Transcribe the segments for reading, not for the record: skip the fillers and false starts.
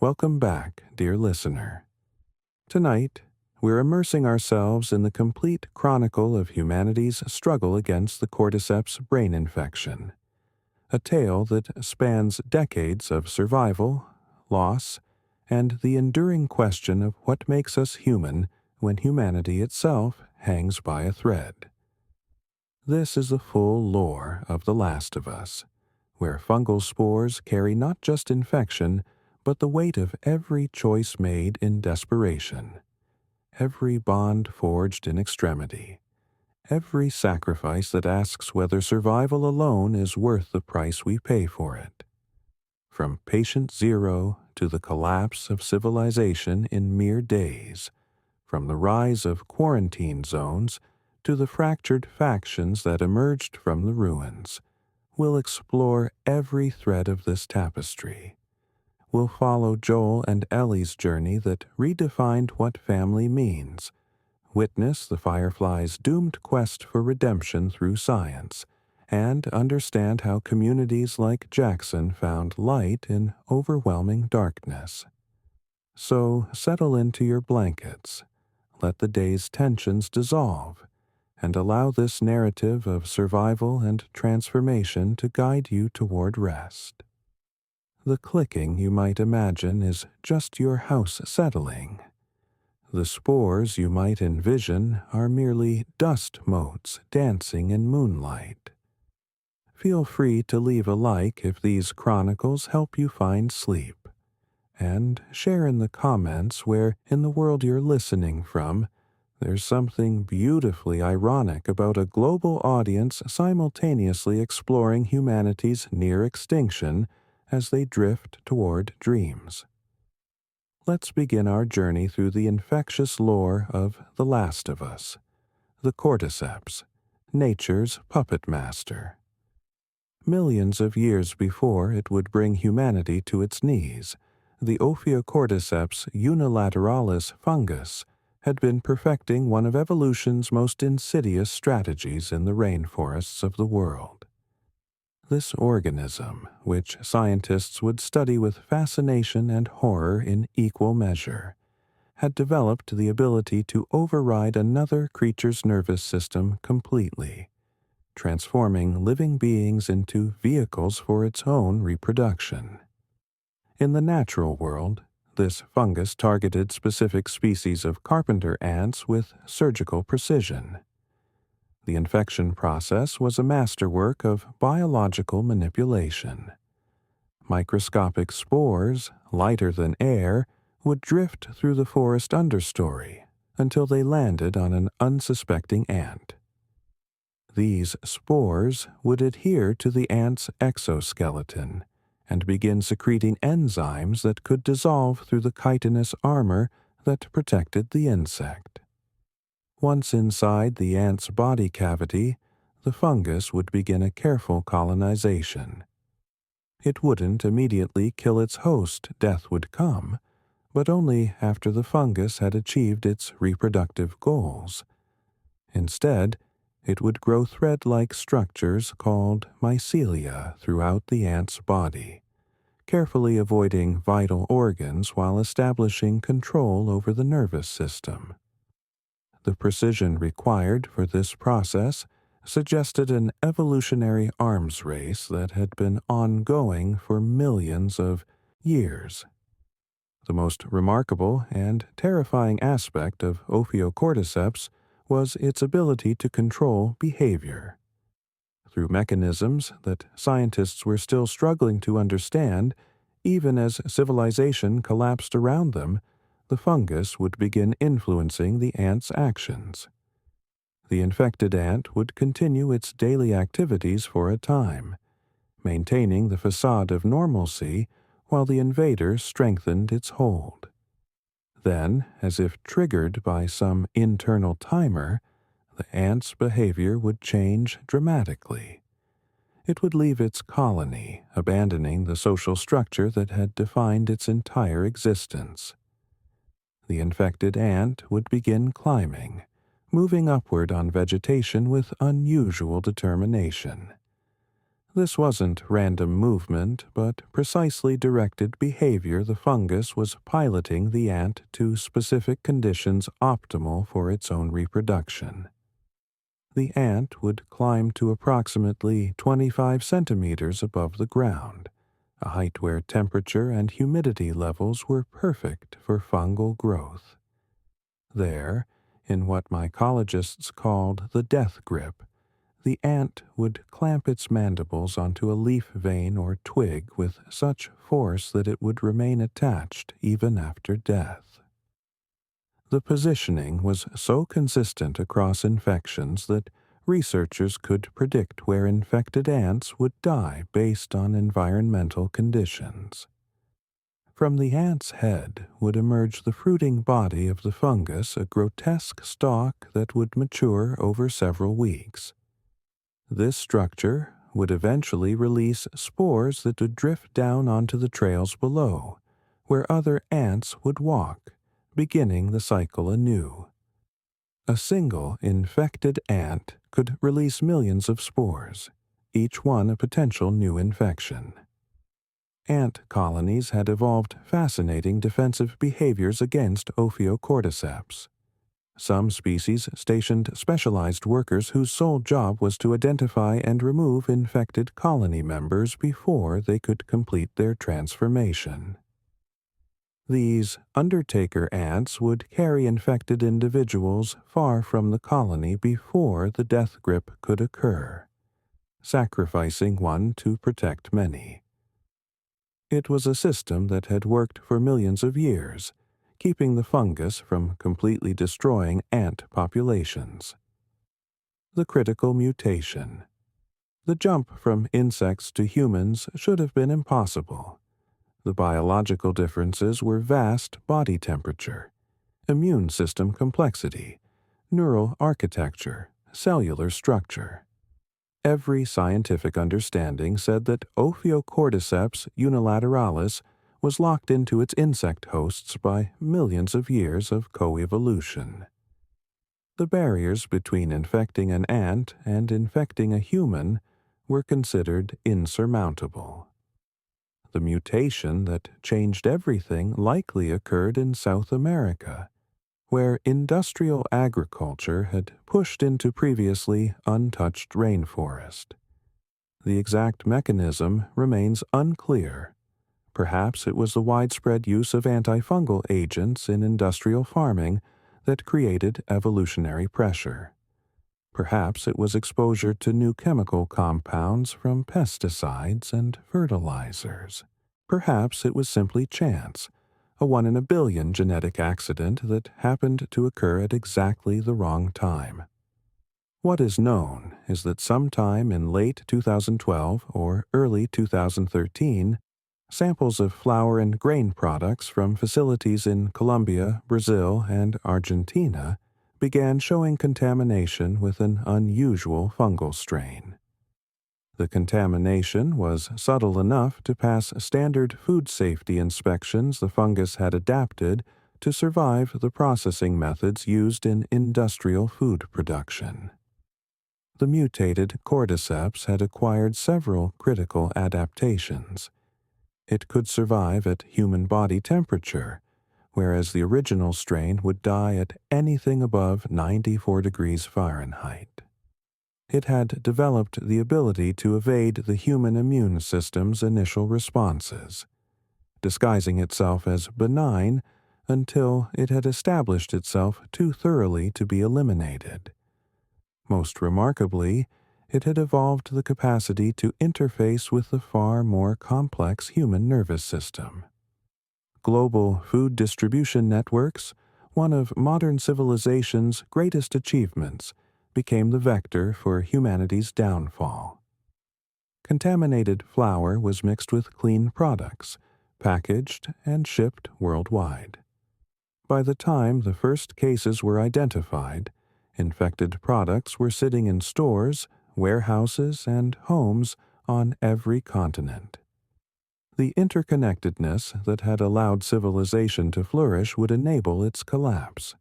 Welcome back, dear listener. Tonight, we're immersing ourselves in the complete chronicle of humanity's struggle against the Cordyceps Brain Infection, a tale that spans decades of survival, loss, and the enduring question of what makes us human when humanity itself hangs by a thread. This is the full lore of The Last of Us, where fungal spores carry not just infection, but the weight of every choice made in desperation, every bond forged in extremity, every sacrifice that asks whether survival alone is worth the price we pay for it. From patient zero to the collapse of civilization in mere days, from the rise of quarantine zones to the fractured factions that emerged from the ruins, we'll explore every thread of this tapestry. We'll follow Joel and Ellie's journey that redefined what family means, witness the Fireflies' doomed quest for redemption through science, and understand how communities like Jackson found light in overwhelming darkness. So settle into your blankets, let the day's tensions dissolve, and allow this narrative of survival and transformation to guide you toward rest. The clicking you might imagine is just your house settling. The spores you might envision are merely dust motes dancing in moonlight. Feel free to leave a like if these chronicles help you find sleep, and share in the comments where, in the world you're listening from, there's something beautifully ironic about a global audience simultaneously exploring humanity's near extinction as they drift toward dreams. Let's begin our journey through the infectious lore of The Last of Us, the Cordyceps, nature's puppet master. Millions of years before it would bring humanity to its knees, the Cordyceps unilateralis fungus had been perfecting one of evolution's most insidious strategies in the rainforests of the world. This organism, which scientists would study with fascination and horror in equal measure, had developed the ability to override another creature's nervous system completely, transforming living beings into vehicles for its own reproduction. In the natural world, this fungus targeted specific species of carpenter ants with surgical precision. The infection process was a masterwork of biological manipulation. Microscopic spores, lighter than air, would drift through the forest understory until they landed on an unsuspecting ant. These spores would adhere to the ant's exoskeleton and begin secreting enzymes that could dissolve through the chitinous armor that protected the insect. Once inside the ant's body cavity, the fungus would begin a careful colonization. It wouldn't immediately kill its host, death would come, but only after the fungus had achieved its reproductive goals. Instead, it would grow thread-like structures called mycelia throughout the ant's body, carefully avoiding vital organs while establishing control over the nervous system. The precision required for this process suggested an evolutionary arms race that had been ongoing for millions of years. The most remarkable and terrifying aspect of Ophiocordyceps was its ability to control behavior. Through mechanisms that scientists were still struggling to understand, even as civilization collapsed around them, the fungus would begin influencing the ant's actions. The infected ant would continue its daily activities for a time, maintaining the facade of normalcy while the invader strengthened its hold. Then, as if triggered by some internal timer, the ant's behavior would change dramatically. It would leave its colony, abandoning the social structure that had defined its entire existence. The infected ant would begin climbing, moving upward on vegetation with unusual determination. This wasn't random movement, but precisely directed behavior the fungus was piloting the ant to specific conditions optimal for its own reproduction. The ant would climb to approximately 25 centimeters above the ground, a height where temperature and humidity levels were perfect for fungal growth. There, in what mycologists called the death grip, the ant would clamp its mandibles onto a leaf vein or twig with such force that it would remain attached even after death. The positioning was so consistent across infections that researchers could predict where infected ants would die based on environmental conditions. From the ant's head would emerge the fruiting body of the fungus, a grotesque stalk that would mature over several weeks. This structure would eventually release spores that would drift down onto the trails below, where other ants would walk, beginning the cycle anew. A single infected ant could release millions of spores, each one a potential new infection. Ant colonies had evolved fascinating defensive behaviors against Ophiocordyceps. Some species stationed specialized workers whose sole job was to identify and remove infected colony members before they could complete their transformation. These undertaker ants would carry infected individuals far from the colony before the death grip could occur, sacrificing one to protect many. It was a system that had worked for millions of years, keeping the fungus from completely destroying ant populations. The critical mutation. The jump from insects to humans should have been impossible. The biological differences were vast body temperature, immune system complexity, neural architecture, cellular structure. Every scientific understanding said that Ophiocordyceps unilateralis was locked into its insect hosts by millions of years of coevolution. The barriers between infecting an ant and infecting a human were considered insurmountable. The mutation that changed everything likely occurred in South America, where industrial agriculture had pushed into previously untouched rainforest. The exact mechanism remains unclear. Perhaps it was the widespread use of antifungal agents in industrial farming that created evolutionary pressure. Perhaps it was exposure to new chemical compounds from pesticides and fertilizers. Perhaps it was simply chance, a 1 in a billion genetic accident that happened to occur at exactly the wrong time. What is known is that sometime in late 2012 or early 2013, samples of flour and grain products from facilities in Colombia, Brazil, and Argentina began showing contamination with an unusual fungal strain. The contamination was subtle enough to pass standard food safety inspections the fungus had adapted to survive the processing methods used in industrial food production. The mutated cordyceps had acquired several critical adaptations. It could survive at human body temperature, whereas the original strain would die at anything above 94 degrees Fahrenheit. It had developed the ability to evade the human immune system's initial responses, disguising itself as benign until it had established itself too thoroughly to be eliminated. Most remarkably, it had evolved the capacity to interface with the far more complex human nervous system. Global food distribution networks, one of modern civilization's greatest achievements, became the vector for humanity's downfall. Contaminated flour was mixed with clean products, packaged and shipped worldwide. By the time the first cases were identified, infected products were sitting in stores, warehouses, and homes on every continent. The interconnectedness that had allowed civilization to flourish would enable its collapse.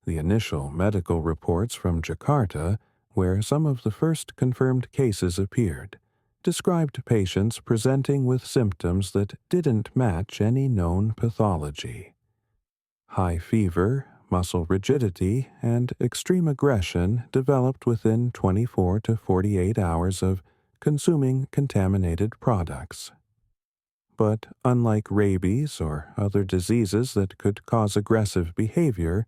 The initial medical reports from Jakarta, where some of the first confirmed cases appeared, described patients presenting with symptoms that didn't match any known pathology. High fever, muscle rigidity, and extreme aggression developed within 24 to 48 hours of consuming contaminated products. But unlike rabies or other diseases that could cause aggressive behavior,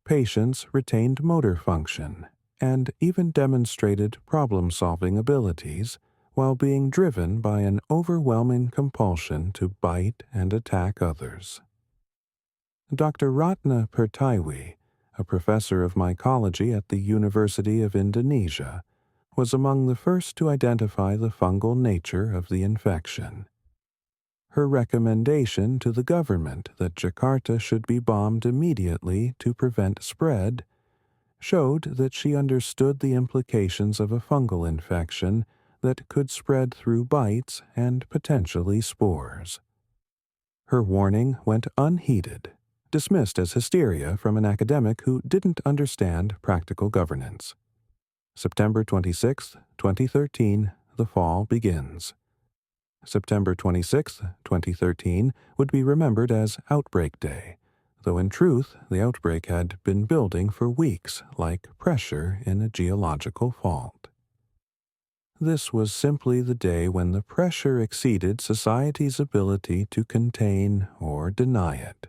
patients retained motor function and even demonstrated problem-solving abilities while being driven by an overwhelming compulsion to bite and attack others. Dr. Ratna Pertiwi, a professor of mycology at the University of Indonesia, was among the first to identify the fungal nature of the infection. Her recommendation to the government that Jakarta should be bombed immediately to prevent spread showed that she understood the implications of a fungal infection that could spread through bites and potentially spores. Her warning went unheeded, dismissed as hysteria from an academic who didn't understand practical governance. September 26, 2013, the fall begins. September 26, 2013 would be remembered as Outbreak Day, though in truth the outbreak had been building for weeks like pressure in a geological fault. This was simply the day when the pressure exceeded society's ability to contain or deny it.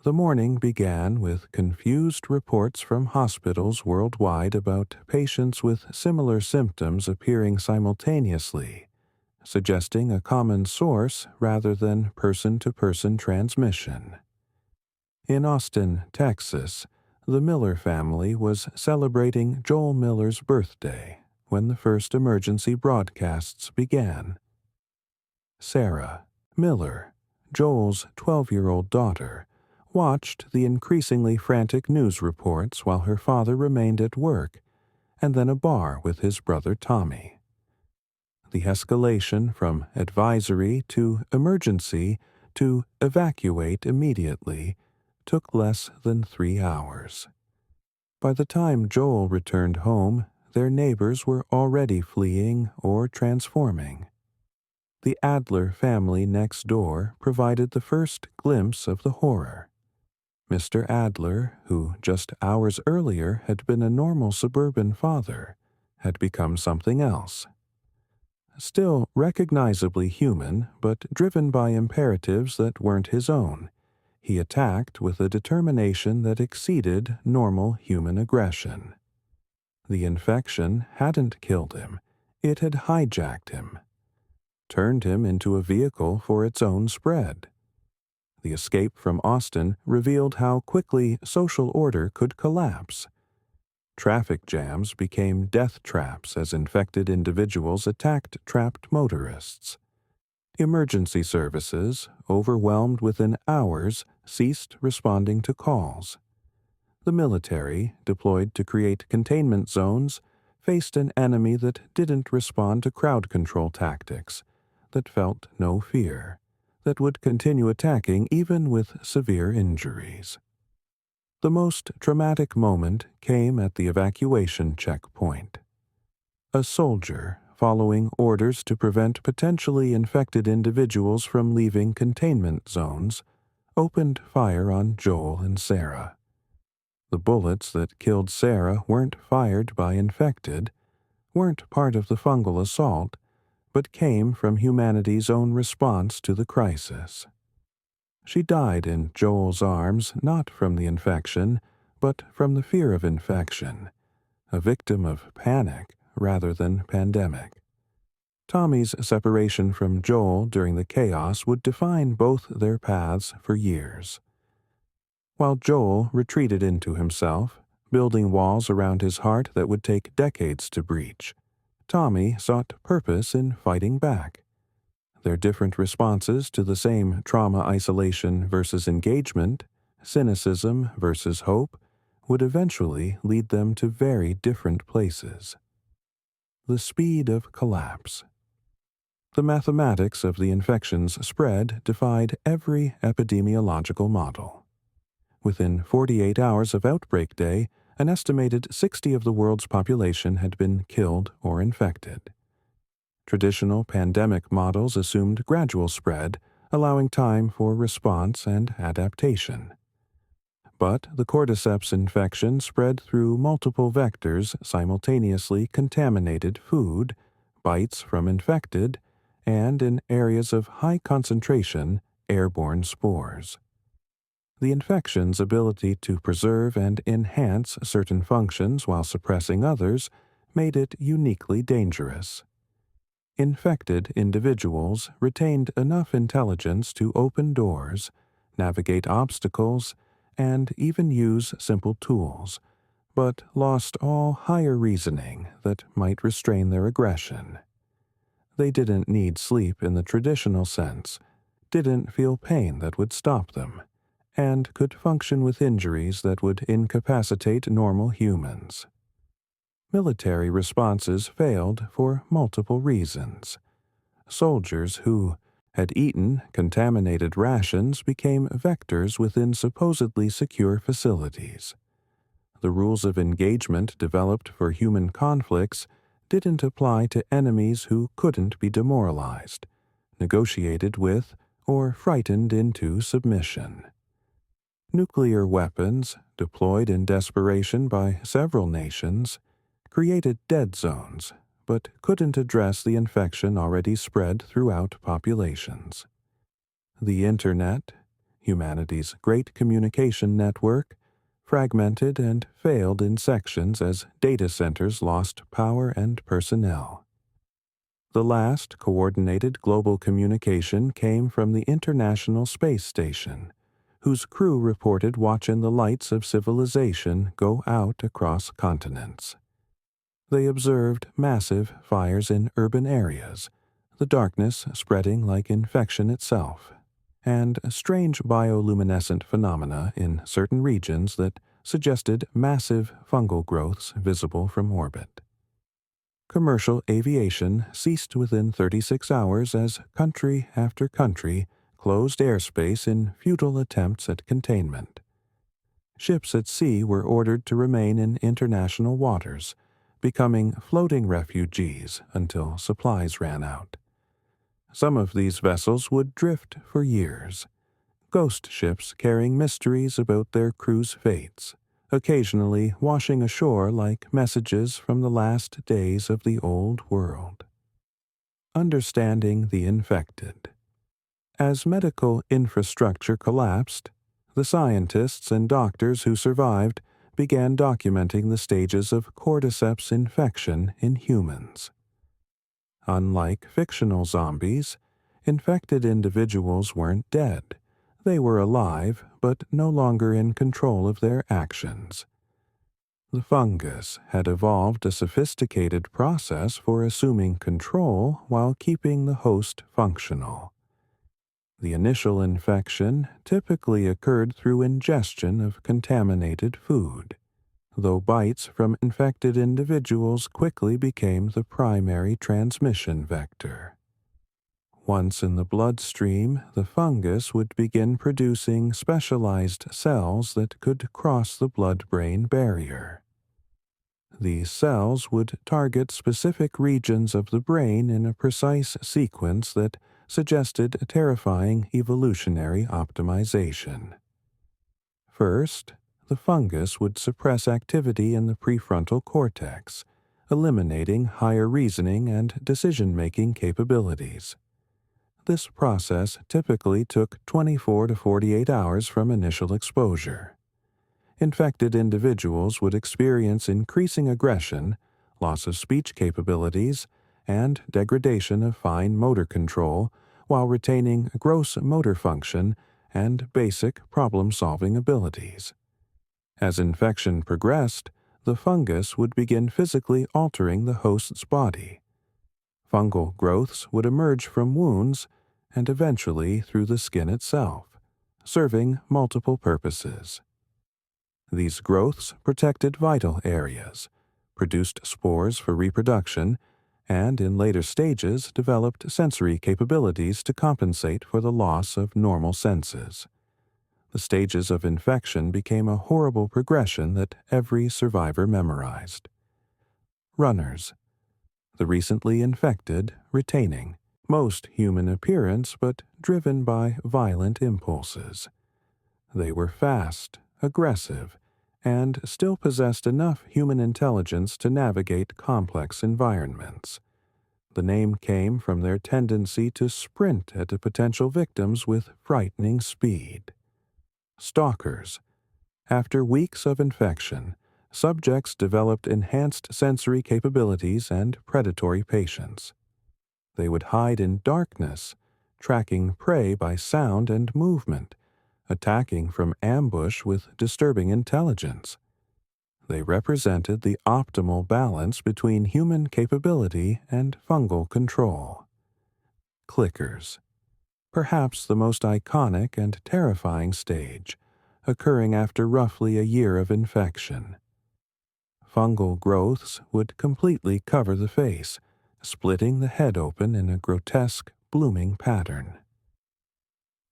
The morning began with confused reports from hospitals worldwide about patients with similar symptoms appearing simultaneously, suggesting a common source rather than person-to-person transmission. In Austin, Texas, the Miller family was celebrating Joel Miller's birthday when the first emergency broadcasts began. Sarah Miller, Joel's 12-year-old daughter, watched the increasingly frantic news reports while her father remained at work and then a bar with his brother Tommy. The escalation from advisory to emergency to evacuate immediately took less than 3 hours. By the time Joel returned home, their neighbors were already fleeing or transforming. The Adler family next door provided the first glimpse of the horror. Mr. Adler, who just hours earlier had been a normal suburban father, had become something else. Still recognizably human, but driven by imperatives that weren't his own, he attacked with a determination that exceeded normal human aggression. The infection hadn't killed him, it had hijacked him, turned him into a vehicle for its own spread. The escape from Austin revealed how quickly social order could collapse. Traffic jams became death traps as infected individuals attacked trapped motorists. Emergency services, overwhelmed within hours, ceased responding to calls. The military, deployed to create containment zones, faced an enemy that didn't respond to crowd control tactics, that felt no fear, that would continue attacking even with severe injuries. The most traumatic moment came at the evacuation checkpoint. A soldier, following orders to prevent potentially infected individuals from leaving containment zones, opened fire on Joel and Sarah. The bullets that killed Sarah weren't fired by infected, weren't part of the fungal assault, but came from humanity's own response to the crisis. She died in Joel's arms not from the infection, but from the fear of infection, a victim of panic rather than pandemic. Tommy's separation from Joel during the chaos would define both their paths for years. While Joel retreated into himself, building walls around his heart that would take decades to breach, Tommy sought purpose in fighting back. Their different responses to the same trauma isolation versus engagement, cynicism versus hope, would eventually lead them to very different places. The speed of collapse. The mathematics of the infection's spread defied every epidemiological model. Within 48 hours of outbreak day, an estimated 60 of the world's population had been killed or infected. Traditional pandemic models assumed gradual spread, allowing time for response and adaptation. But the cordyceps infection spread through multiple vectors simultaneously contaminated food, bites from infected, and in areas of high concentration, airborne spores. The infection's ability to preserve and enhance certain functions while suppressing others made it uniquely dangerous. Infected individuals retained enough intelligence to open doors, navigate obstacles, and even use simple tools, but lost all higher reasoning that might restrain their aggression. They didn't need sleep in the traditional sense, didn't feel pain that would stop them, and could function with injuries that would incapacitate normal humans. Military responses failed for multiple reasons. Soldiers who had eaten contaminated rations became vectors within supposedly secure facilities. The rules of engagement developed for human conflicts didn't apply to enemies who couldn't be demoralized, negotiated with, or frightened into submission. Nuclear weapons, deployed in desperation by several nations, created dead zones, but couldn't address the infection already spread throughout populations. The Internet, humanity's great communication network, fragmented and failed in sections as data centers lost power and personnel. The last coordinated global communication came from the International Space Station, whose crew reported watching the lights of civilization go out across continents. They observed massive fires in urban areas, the darkness spreading like infection itself, and strange bioluminescent phenomena in certain regions that suggested massive fungal growths visible from orbit. Commercial aviation ceased within 36 hours as country after country closed airspace in futile attempts at containment. Ships at sea were ordered to remain in international waters, becoming floating refugees until supplies ran out. Some of these vessels would drift for years, ghost ships carrying mysteries about their crew's fates, occasionally washing ashore like messages from the last days of the old world. Understanding the infected. As medical infrastructure collapsed, the scientists and doctors who survived began documenting the stages of cordyceps infection in humans. Unlike fictional zombies, infected individuals weren't dead. They were alive, but no longer in control of their actions. The fungus had evolved a sophisticated process for assuming control while keeping the host functional. The initial infection typically occurred through ingestion of contaminated food, though bites from infected individuals quickly became the primary transmission vector. Once in the bloodstream, the fungus would begin producing specialized cells that could cross the blood-brain barrier. These cells would target specific regions of the brain in a precise sequence that suggested terrifying evolutionary optimization. First, the fungus would suppress activity in the prefrontal cortex, eliminating higher reasoning and decision-making capabilities. This process typically took 24 to 48 hours from initial exposure. Infected individuals would experience increasing aggression, loss of speech capabilities, and degradation of fine motor control while retaining gross motor function and basic problem-solving abilities. As infection progressed, the fungus would begin physically altering the host's body. Fungal growths would emerge from wounds and eventually through the skin itself, serving multiple purposes. These growths protected vital areas, produced spores for reproduction, and in later stages developed sensory capabilities to compensate for the loss of normal senses. The stages of infection became a horrible progression that every survivor memorized. Runners. the recently infected retaining most human appearance but driven by violent impulses. They were fast, aggressive, and still possessed enough human intelligence to navigate complex environments. The name came from their tendency to sprint at potential victims with frightening speed. Stalkers. After weeks of infection, subjects developed enhanced sensory capabilities and predatory patience. They would hide in darkness, tracking prey by sound and movement, attacking from ambush with disturbing intelligence. They represented the optimal balance between human capability and fungal control. Clickers. Perhaps the most iconic and terrifying stage, occurring after roughly a year of infection. Fungal growths would completely cover the face, splitting the head open in a grotesque, blooming pattern.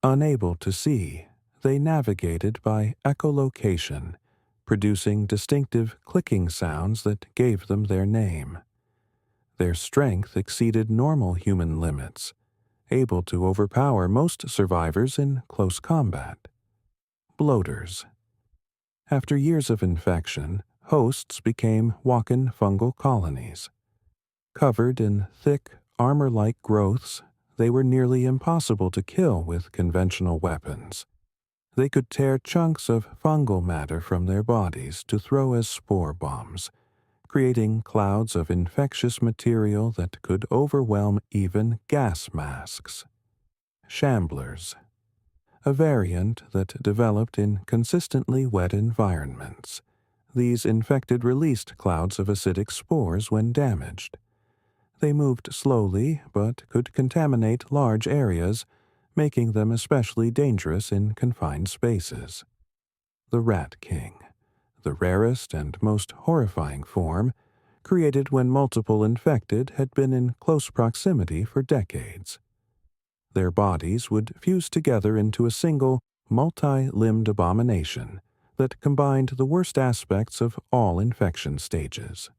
Unable to see, they navigated by echolocation, producing distinctive clicking sounds that gave them their name. Their strength exceeded normal human limits, able to overpower most survivors in close combat. Bloaters. After years of infection, hosts became walk-in fungal colonies. Covered in thick, armor-like growths, they were nearly impossible to kill with conventional weapons. They could tear chunks of fungal matter from their bodies to throw as spore bombs, creating clouds of infectious material that could overwhelm even gas masks. Shamblers. A variant that developed in consistently wet environments. These infected released clouds of acidic spores when damaged. They moved slowly but could contaminate large areas, making them especially dangerous in confined spaces. The Rat King, the rarest and most horrifying form, created when multiple infected had been in close proximity for decades. Their bodies would fuse together into a single, multi-limbed abomination that combined the worst aspects of all infection stages.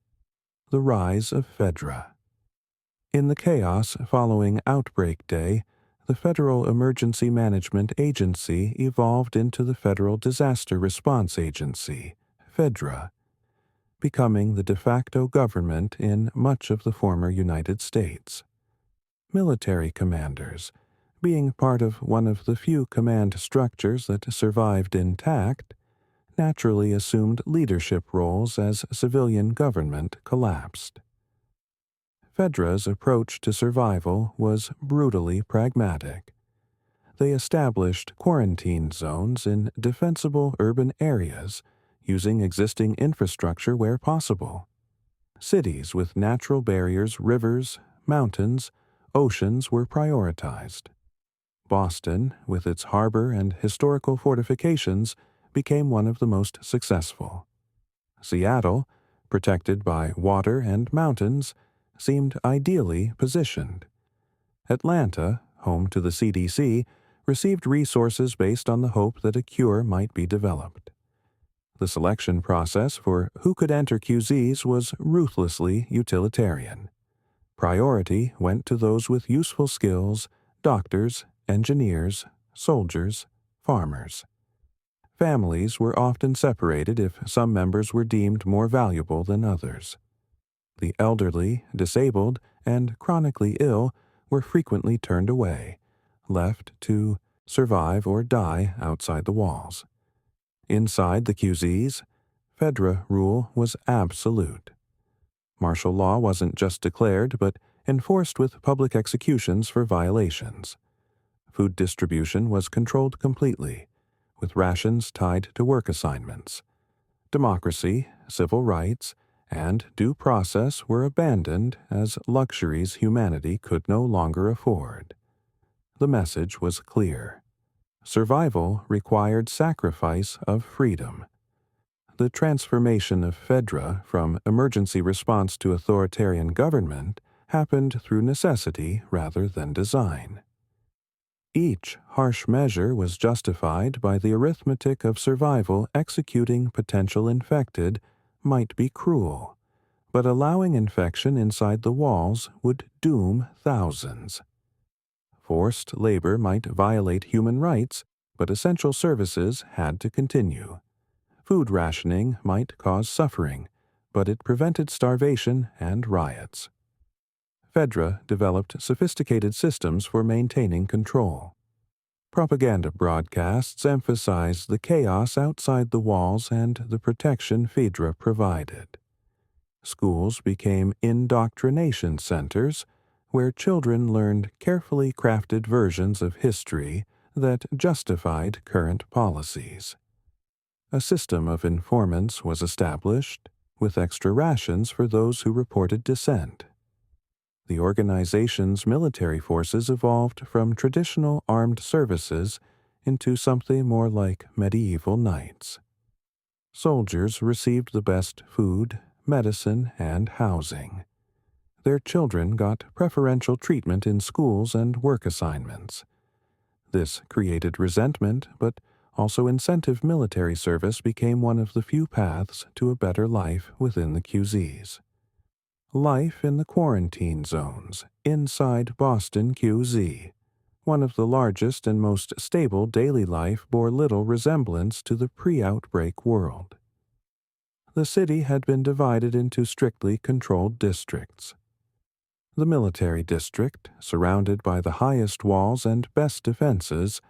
The rise of Phaedra. In the chaos following Outbreak Day, the Federal Emergency Management Agency evolved into the Federal Disaster Response Agency, FEDRA, becoming the de facto government in much of the former United States. Military commanders, being part of one of the few command structures that survived intact, naturally assumed leadership roles as civilian government collapsed. FEDRA's approach to survival was brutally pragmatic. They established quarantine zones in defensible urban areas, using existing infrastructure where possible. Cities with natural barriers, rivers, mountains, oceans were prioritized. Boston, with its harbor and historical fortifications, became one of the most successful. Seattle, protected by water and mountains, seemed ideally positioned. Atlanta, home to the CDC, received resources based on the hope that a cure might be developed. The selection process for who could enter QZs was ruthlessly utilitarian. Priority went to those with useful skills, doctors, engineers, soldiers, farmers. Families were often separated if some members were deemed more valuable than others. The elderly, disabled, and chronically ill were frequently turned away, left to survive or die outside the walls. Inside the QZs, FEDRA rule was absolute. Martial law wasn't just declared, but enforced with public executions for violations. Food distribution was controlled completely, with rations tied to work assignments. Democracy, civil rights, and due process were abandoned as luxuries humanity could no longer afford. The message was clear. Survival required sacrifice of freedom. The transformation of FEDRA from emergency response to authoritarian government happened through necessity rather than design. Each harsh measure was justified by the arithmetic of survival executing potential infected might be cruel, but allowing infection inside the walls would doom thousands. Forced labor might violate human rights, but essential services had to continue. Food rationing might cause suffering, but it prevented starvation and riots. Fedra developed sophisticated systems for maintaining control. Propaganda broadcasts emphasized the chaos outside the walls and the protection Fedra provided. Schools became indoctrination centers, where children learned carefully crafted versions of history that justified current policies. A system of informants was established, with extra rations for those who reported dissent. The organization's military forces evolved from traditional armed services into something more like medieval knights. Soldiers received the best food, medicine, and housing. Their children got preferential treatment in schools and work assignments. This created resentment, but also incentive military service became one of the few paths to a better life within the QZs. Life in the quarantine zones inside Boston QZ. One of the largest and most stable daily life bore little resemblance to the pre-outbreak world. The city had been divided into strictly controlled districts. The military district, surrounded by the highest walls and best defenses,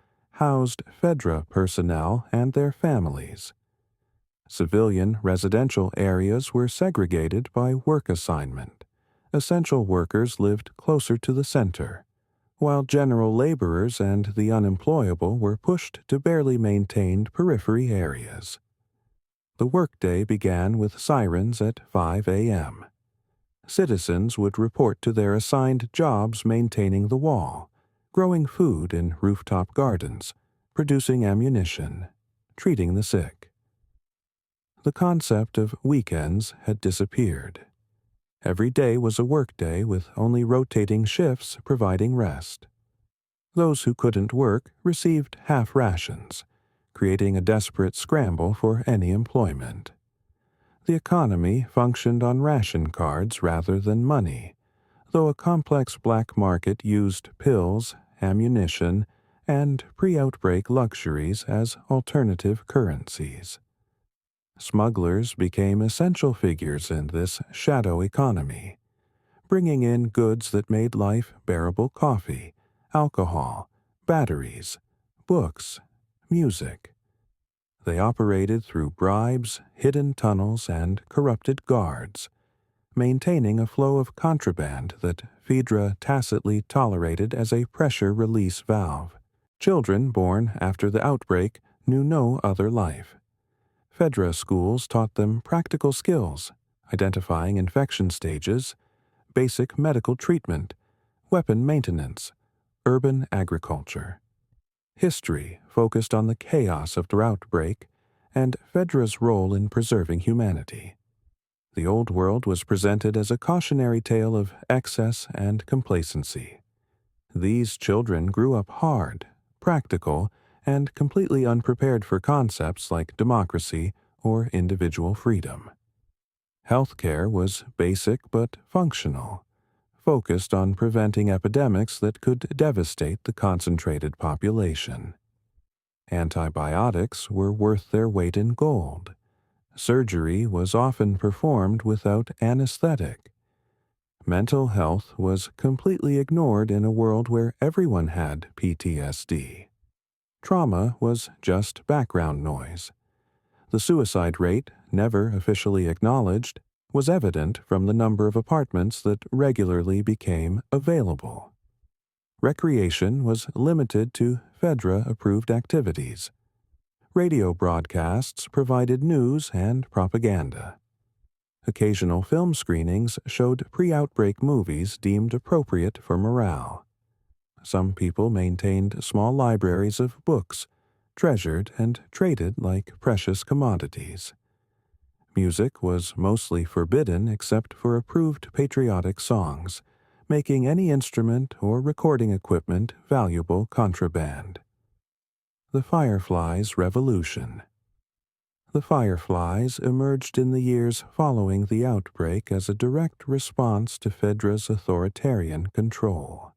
housed Fedra personnel and their families. Civilian residential areas were segregated by work assignment. Essential workers lived closer to the center, while general laborers and the unemployable were pushed to barely maintained periphery areas. The workday began with sirens at 5 a.m. Citizens would report to their assigned jobs maintaining the wall, growing food in rooftop gardens, producing ammunition, treating the sick. The concept of weekends had disappeared. Every day was a workday with only rotating shifts providing rest. Those who couldn't work received half rations, creating a desperate scramble for any employment. The economy functioned on ration cards rather than money, though a complex black market used pills, ammunition, and pre-outbreak luxuries as alternative currencies. Smugglers became essential figures in this shadow economy, bringing in goods that made life bearable: coffee, alcohol, batteries, books, music. They operated through bribes, hidden tunnels, and corrupted guards, maintaining a flow of contraband that Fedra tacitly tolerated as a pressure release valve. Children born after the outbreak knew no other life. Fedra schools taught them practical skills, identifying infection stages, basic medical treatment, weapon maintenance, urban agriculture. History focused on the chaos of the outbreak and Fedra's role in preserving humanity. The old world was presented as a cautionary tale of excess and complacency. These children grew up hard, practical, and completely unprepared for concepts like democracy or individual freedom. Healthcare was basic but functional, focused on preventing epidemics that could devastate the concentrated population. Antibiotics were worth their weight in gold. Surgery was often performed without anesthetic. Mental health was completely ignored in a world where everyone had PTSD. Trauma was just background noise. The suicide rate, never officially acknowledged, was evident from the number of apartments that regularly became available. Recreation was limited to Fedra-approved activities. Radio broadcasts provided news and propaganda. Occasional film screenings showed pre-outbreak movies deemed appropriate for morale. Some people maintained small libraries of books, treasured and traded like precious commodities. Music was mostly forbidden except for approved patriotic songs, making any instrument or recording equipment valuable contraband. The Fireflies' Revolution. The Fireflies emerged in the years following the outbreak as a direct response to Phaedra's authoritarian control.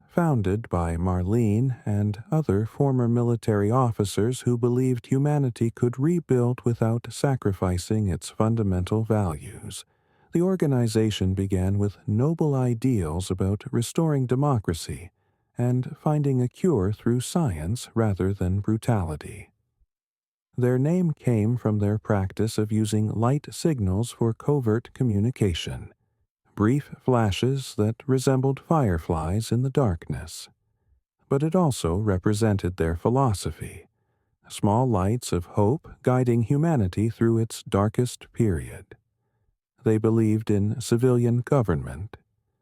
Founded by Marlene and other former military officers who believed humanity could rebuild without sacrificing its fundamental values, the organization began with noble ideals about restoring democracy and finding a cure through science rather than brutality. Their name came from their practice of using light signals for covert communication, brief flashes that resembled fireflies in the darkness. But it also represented their philosophy, small lights of hope guiding humanity through its darkest period. They believed in civilian government,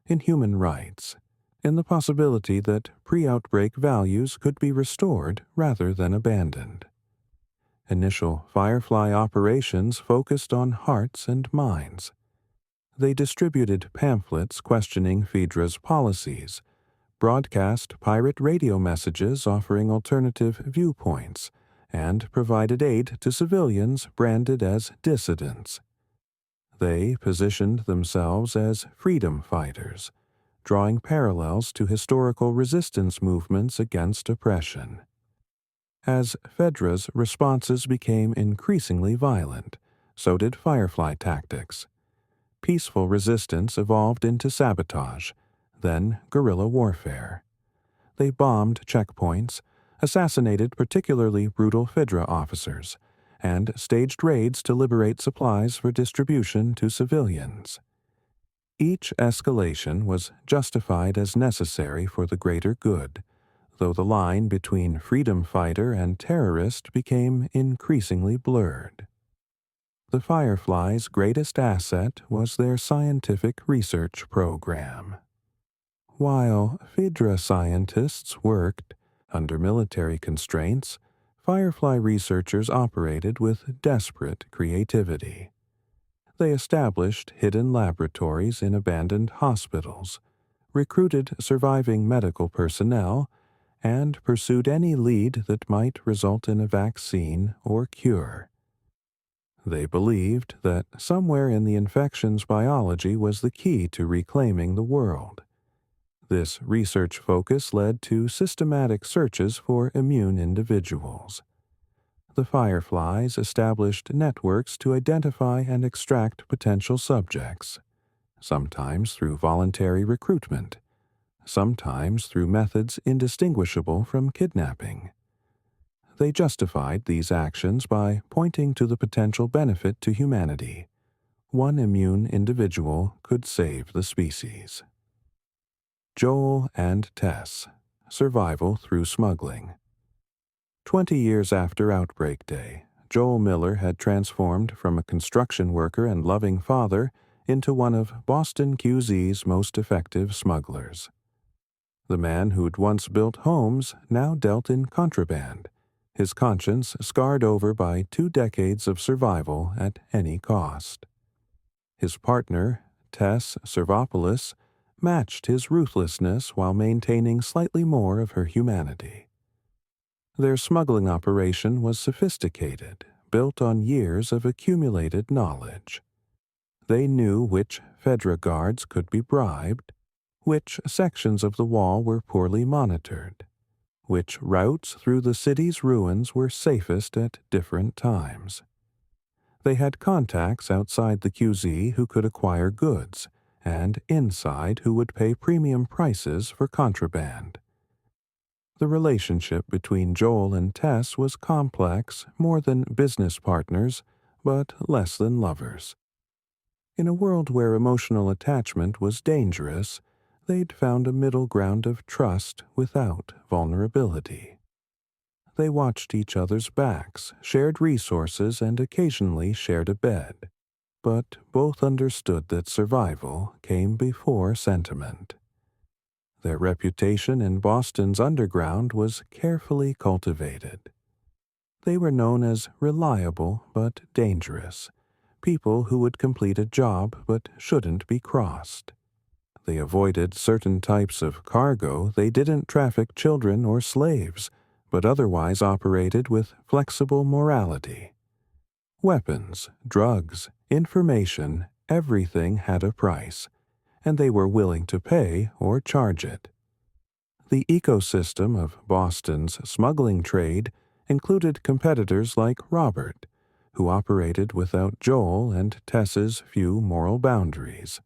in human rights, in the possibility that pre-outbreak values could be restored rather than abandoned. Initial Firefly operations focused on hearts and minds. They distributed pamphlets questioning Phaedra's policies, broadcast pirate radio messages offering alternative viewpoints, and provided aid to civilians branded as dissidents. They positioned themselves as freedom fighters, drawing parallels to historical resistance movements against oppression. As Phaedra's responses became increasingly violent, so did Firefly tactics. Peaceful resistance evolved into sabotage, then guerrilla warfare. They bombed checkpoints, assassinated particularly brutal Phaedra officers, and staged raids to liberate supplies for distribution to civilians. Each escalation was justified as necessary for the greater good, though the line between freedom fighter and terrorist became increasingly blurred. The Fireflies' greatest asset was their scientific research program. While Phaedra scientists worked under military constraints, Firefly researchers operated with desperate creativity. They established hidden laboratories in abandoned hospitals, recruited surviving medical personnel, and pursued any lead that might result in a vaccine or cure. They believed that somewhere in the infection's biology was the key to reclaiming the world. This research focus led to systematic searches for immune individuals. The Fireflies established networks to identify and extract potential subjects, sometimes through voluntary recruitment, sometimes through methods indistinguishable from kidnapping. They justified these actions by pointing to the potential benefit to humanity. One immune individual could save the species. Joel and Tess, Survival Through Smuggling. 20 years after Outbreak Day, Joel Miller had transformed from a construction worker and loving father into one of Boston QZ's most effective smugglers. The man who'd once built homes now dealt in contraband, his conscience scarred over by 2 decades of survival at any cost. His partner, Tess Servopoulos, matched his ruthlessness while maintaining slightly more of her humanity. Their smuggling operation was sophisticated, built on years of accumulated knowledge. They knew which Phaedra guards could be bribed, which sections of the wall were poorly monitored, which routes through the city's ruins were safest at different times. They had contacts outside the QZ who could acquire goods, and inside who would pay premium prices for contraband. The relationship between Joel and Tess was complex, more than business partners, but less than lovers. In a world where emotional attachment was dangerous, they'd found a middle ground of trust without vulnerability. They watched each other's backs, shared resources, and occasionally shared a bed. But both understood that survival came before sentiment. Their reputation in Boston's underground was carefully cultivated. They were known as reliable but dangerous, people who would complete a job but shouldn't be crossed. They avoided certain types of cargo. They didn't traffic children or slaves, but otherwise operated with flexible morality. Weapons, drugs, information, everything had a price, and they were willing to pay or charge it. The ecosystem of Boston's smuggling trade included competitors like Robert, who operated without Joel and Tess's few moral boundaries.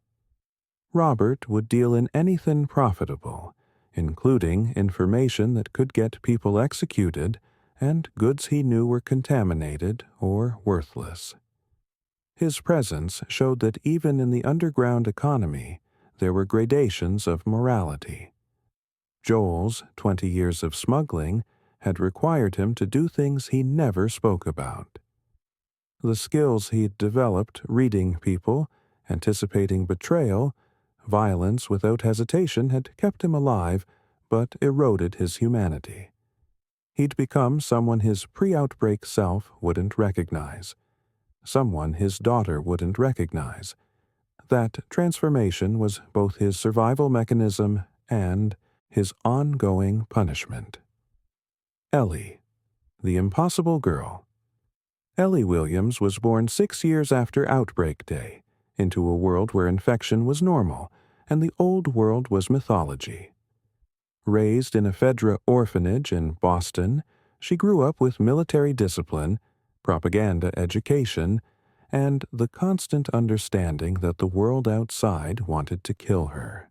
Robert would deal in anything profitable, including information that could get people executed and goods he knew were contaminated or worthless. His presence showed that even in the underground economy, there were gradations of morality. Joel's 20 years of smuggling had required him to do things he never spoke about. The skills he'd developed reading people, anticipating betrayal, violence without hesitation had kept him alive, but eroded his humanity. He'd become someone his pre-outbreak self wouldn't recognize, someone his daughter wouldn't recognize. That transformation was both his survival mechanism and his ongoing punishment. Ellie, the impossible girl. Ellie Williams was born 6 years after Outbreak Day, into a world where infection was normal and the old world was mythology. Raised in a Fedra orphanage in Boston, she grew up with military discipline, propaganda education, and the constant understanding that the world outside wanted to kill her.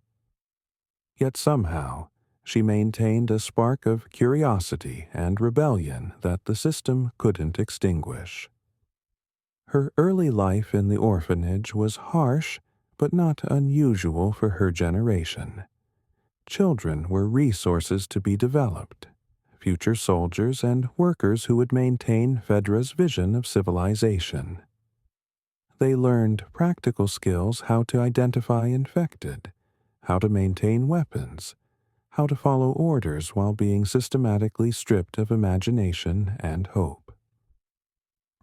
Yet somehow, she maintained a spark of curiosity and rebellion that the system couldn't extinguish. Her early life in the orphanage was harsh, but not unusual for her generation. Children were resources to be developed, future soldiers and workers who would maintain Fedra's vision of civilization. They learned practical skills: how to identify infected, how to maintain weapons, how to follow orders while being systematically stripped of imagination and hope.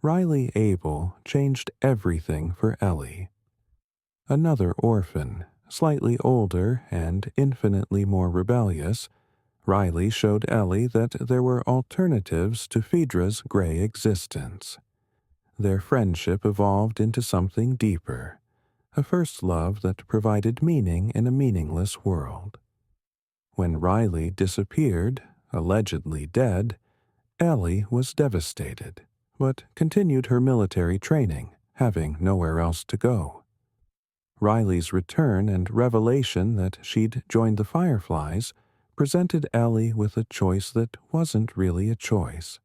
Riley Abel changed everything for Ellie. Another orphan, slightly older and infinitely more rebellious, Riley showed Ellie that there were alternatives to Fedra's gray existence. Their friendship evolved into something deeper, a first love that provided meaning in a meaningless world. When Riley disappeared, allegedly dead, Ellie was devastated, but continued her military training, having nowhere else to go. Riley's return and revelation that she'd joined the Fireflies presented Ellie with a choice that wasn't really a choice.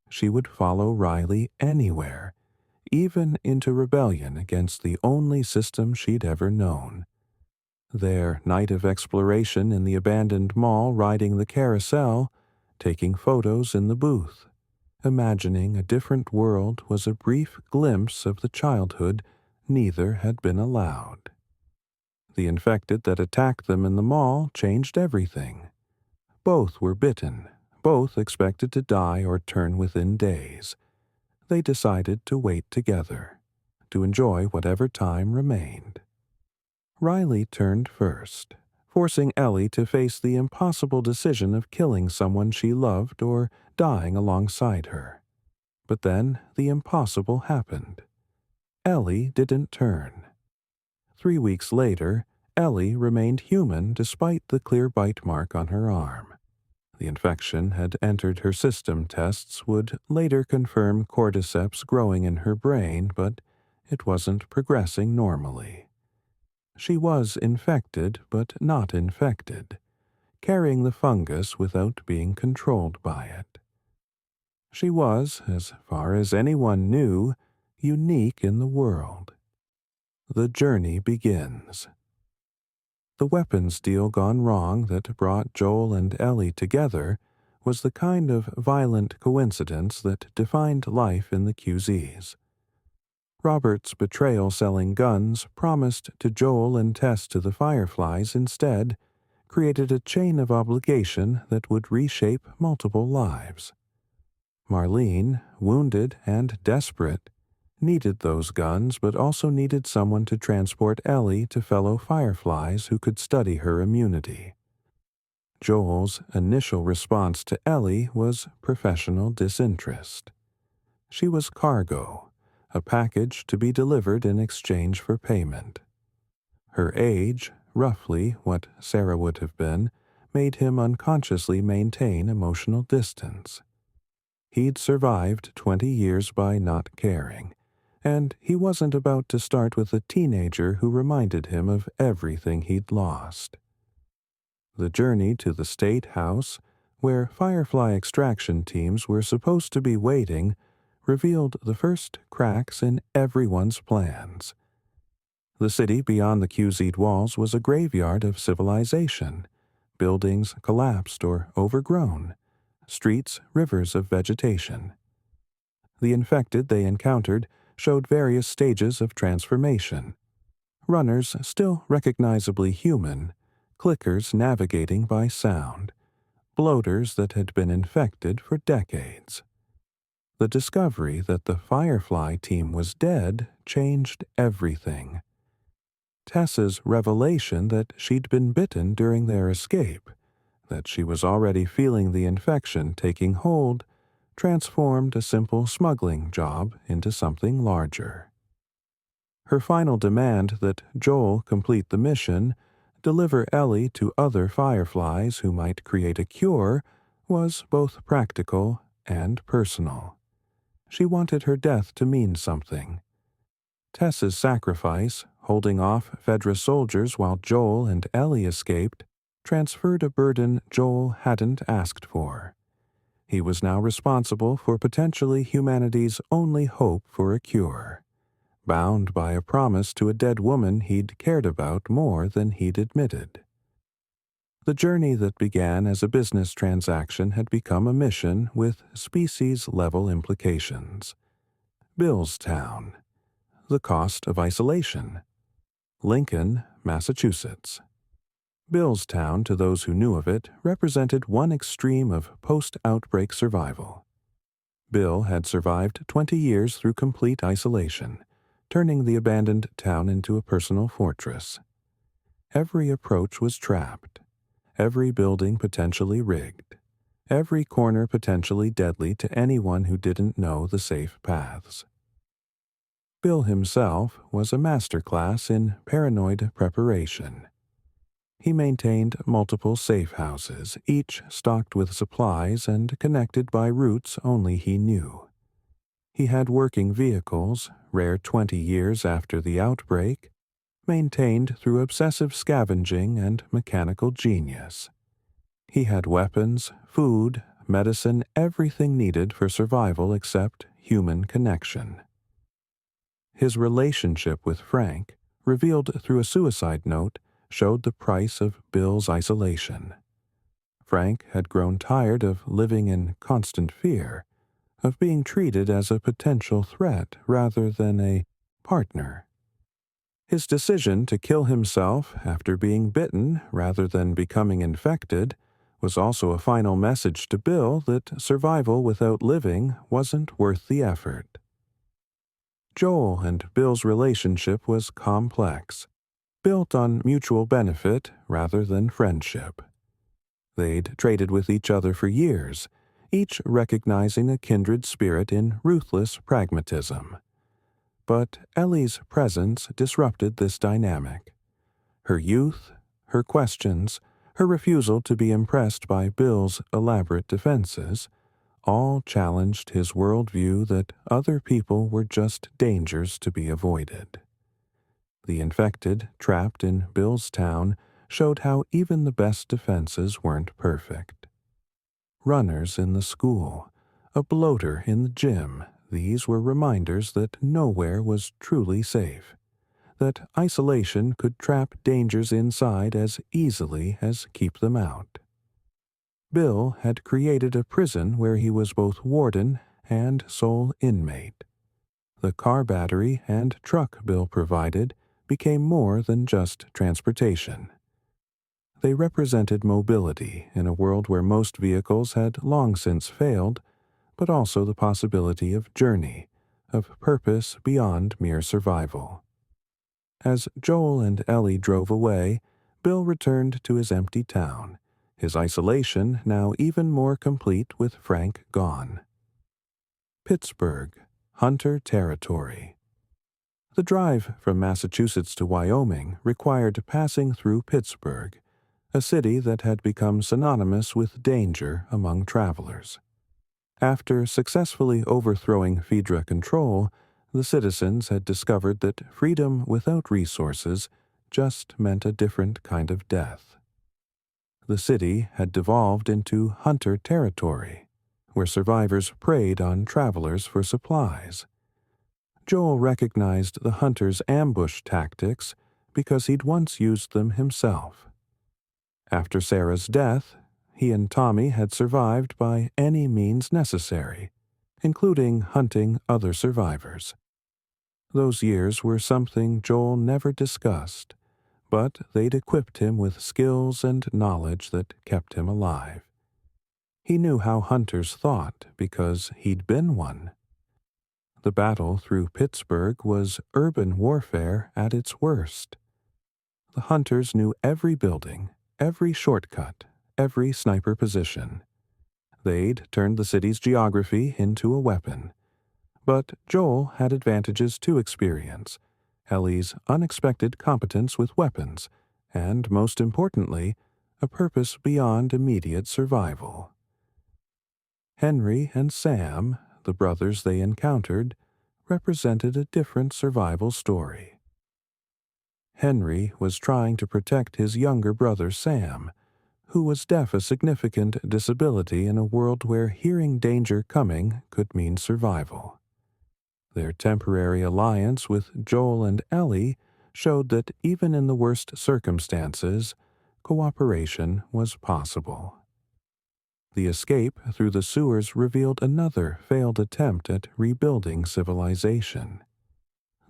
She would follow Riley anywhere, even into rebellion against the only system she'd ever known. Their night of exploration in the abandoned mall, riding the carousel, taking photos in the booth, imagining a different world, was a brief glimpse of the childhood neither had been allowed. The infected that attacked them in the mall changed everything. Both were bitten, both expected to die or turn within days. They decided to wait together, to enjoy whatever time remained. Riley turned first, forcing Ellie to face the impossible decision of killing someone she loved or dying alongside her. But then the impossible happened. Ellie didn't turn. 3 weeks later, Ellie remained human despite the clear bite mark on her arm. The infection had entered her system. Tests would later confirm cordyceps growing in her brain, but it wasn't progressing normally. She was infected, but not infected, carrying the fungus without being controlled by it. She was, as far as anyone knew, unique in the world. The journey begins. The weapons deal gone wrong that brought Joel and Ellie together was the kind of violent coincidence that defined life in the QZs. Robert's betrayal selling guns promised to Joel and Tess to the Fireflies instead created a chain of obligation that would reshape multiple lives. Marlene, wounded and desperate, needed those guns but also needed someone to transport Ellie to fellow Fireflies who could study her immunity. Joel's initial response to Ellie was professional disinterest. She was cargo, a package to be delivered in exchange for payment. Her age, roughly what Sarah would have been, made him unconsciously maintain emotional distance. He'd survived 20 years by not caring, and he wasn't about to start with a teenager who reminded him of everything he'd lost. The journey to the State House, where Firefly extraction teams were supposed to be waiting, revealed the first cracks in everyone's plans. The city beyond the QZ'd walls was a graveyard of civilization. Buildings collapsed or overgrown, streets rivers of vegetation. The infected they encountered showed various stages of transformation. Runners still recognizably human, clickers navigating by sound, bloaters that had been infected for decades. The discovery that the Firefly team was dead changed everything. Tessa's revelation that she'd been bitten during their escape, that she was already feeling the infection taking hold, transformed a simple smuggling job into something larger. Her final demand that Joel complete the mission, deliver Ellie to other Fireflies who might create a cure, was both practical and personal. She wanted her death to mean something. Tessa's sacrifice, holding off Fedra soldiers while Joel and Ellie escaped, transferred a burden Joel hadn't asked for. He was now responsible for potentially humanity's only hope for a cure, bound by a promise to a dead woman he'd cared about more than he'd admitted. The journey that began as a business transaction had become a mission with species-level implications. Billstown. The cost of isolation. Lincoln, Massachusetts. Billstown, to those who knew of it, represented one extreme of post-outbreak survival. Bill had survived 20 years through complete isolation, turning the abandoned town into a personal fortress. Every approach was trapped, every building potentially rigged, every corner potentially deadly to anyone who didn't know the safe paths. Bill himself was a masterclass in paranoid preparation. He maintained multiple safe houses, each stocked with supplies and connected by routes only he knew. He had working vehicles, rare 20 years after the outbreak, maintained through obsessive scavenging and mechanical genius. He had weapons, food, medicine, everything needed for survival except human connection. His relationship with Frank, revealed through a suicide note, showed the price of Bill's isolation. Frank had grown tired of living in constant fear, of being treated as a potential threat rather than a partner. His decision to kill himself after being bitten rather than becoming infected was also a final message to Bill that survival without living wasn't worth the effort. Joel and Bill's relationship was complex, built on mutual benefit rather than friendship. They'd traded with each other for years, each recognizing a kindred spirit in ruthless pragmatism. But Ellie's presence disrupted this dynamic. Her youth, her questions, her refusal to be impressed by Bill's elaborate defenses, all challenged his worldview that other people were just dangers to be avoided. The infected, trapped in Billstown, showed how even the best defenses weren't perfect. Runners in the school, a bloater in the gym, these were reminders that nowhere was truly safe, that isolation could trap dangers inside as easily as keep them out. Bill had created a prison where he was both warden and sole inmate. The car battery and truck Bill provided became more than just transportation. They represented mobility in a world where most vehicles had long since failed, but also the possibility of journey, of purpose beyond mere survival. As Joel and Ellie drove away, Bill returned to his empty town, his isolation now even more complete with Frank gone. Pittsburgh, Hunter Territory. The drive from Massachusetts to Wyoming required passing through Pittsburgh, a city that had become synonymous with danger among travelers. After successfully overthrowing Fedra control, the citizens had discovered that freedom without resources just meant a different kind of death. The city had devolved into hunter territory, where survivors preyed on travelers for supplies. Joel recognized the hunters' ambush tactics because he'd once used them himself. After Sarah's death, he and Tommy had survived by any means necessary, including hunting other survivors. Those years were something Joel never discussed, but they'd equipped him with skills and knowledge that kept him alive. He knew how hunters thought because he'd been one. The battle through Pittsburgh was urban warfare at its worst. The hunters knew every building, every shortcut, every sniper position. They'd turned the city's geography into a weapon. But Joel had advantages to experience, Ellie's unexpected competence with weapons, and, most importantly, a purpose beyond immediate survival. Henry and Sam, the brothers they encountered, represented a different survival story. Henry was trying to protect his younger brother Sam, who was deaf, a significant disability in a world where hearing danger coming could mean survival. Their temporary alliance with Joel and Ellie showed that even in the worst circumstances, cooperation was possible. The escape through the sewers revealed another failed attempt at rebuilding civilization.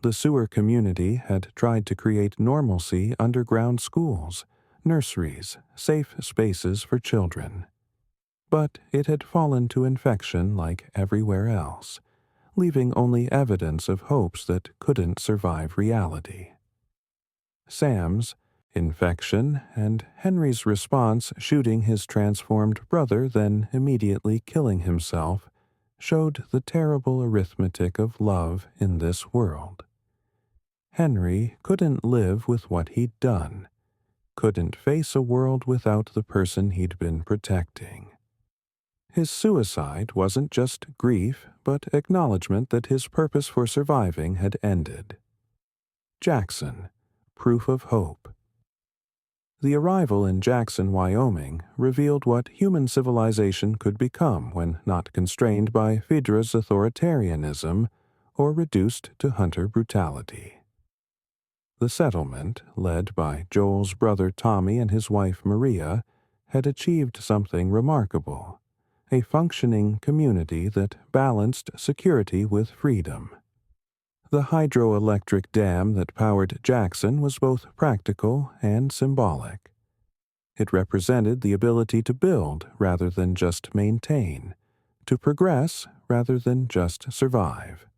The sewer community had tried to create normalcy underground schools, nurseries, safe spaces for children. But it had fallen to infection like everywhere else, leaving only evidence of hopes that couldn't survive reality. Sam's infection and Henry's response shooting his transformed brother, then immediately killing himself, showed the terrible arithmetic of love in this world. Henry couldn't live with what he'd done, couldn't face a world without the person he'd been protecting. His suicide wasn't just grief, but acknowledgement that his purpose for surviving had ended. Jackson, proof of hope. The arrival in Jackson, Wyoming, revealed what human civilization could become when not constrained by Fedra's authoritarianism or reduced to hunter brutality. The settlement, led by Joel's brother Tommy and his wife Maria, had achieved something remarkable, a functioning community that balanced security with freedom. The hydroelectric dam that powered Jackson was both practical and symbolic. It represented the ability to build rather than just maintain, to progress rather than just survive.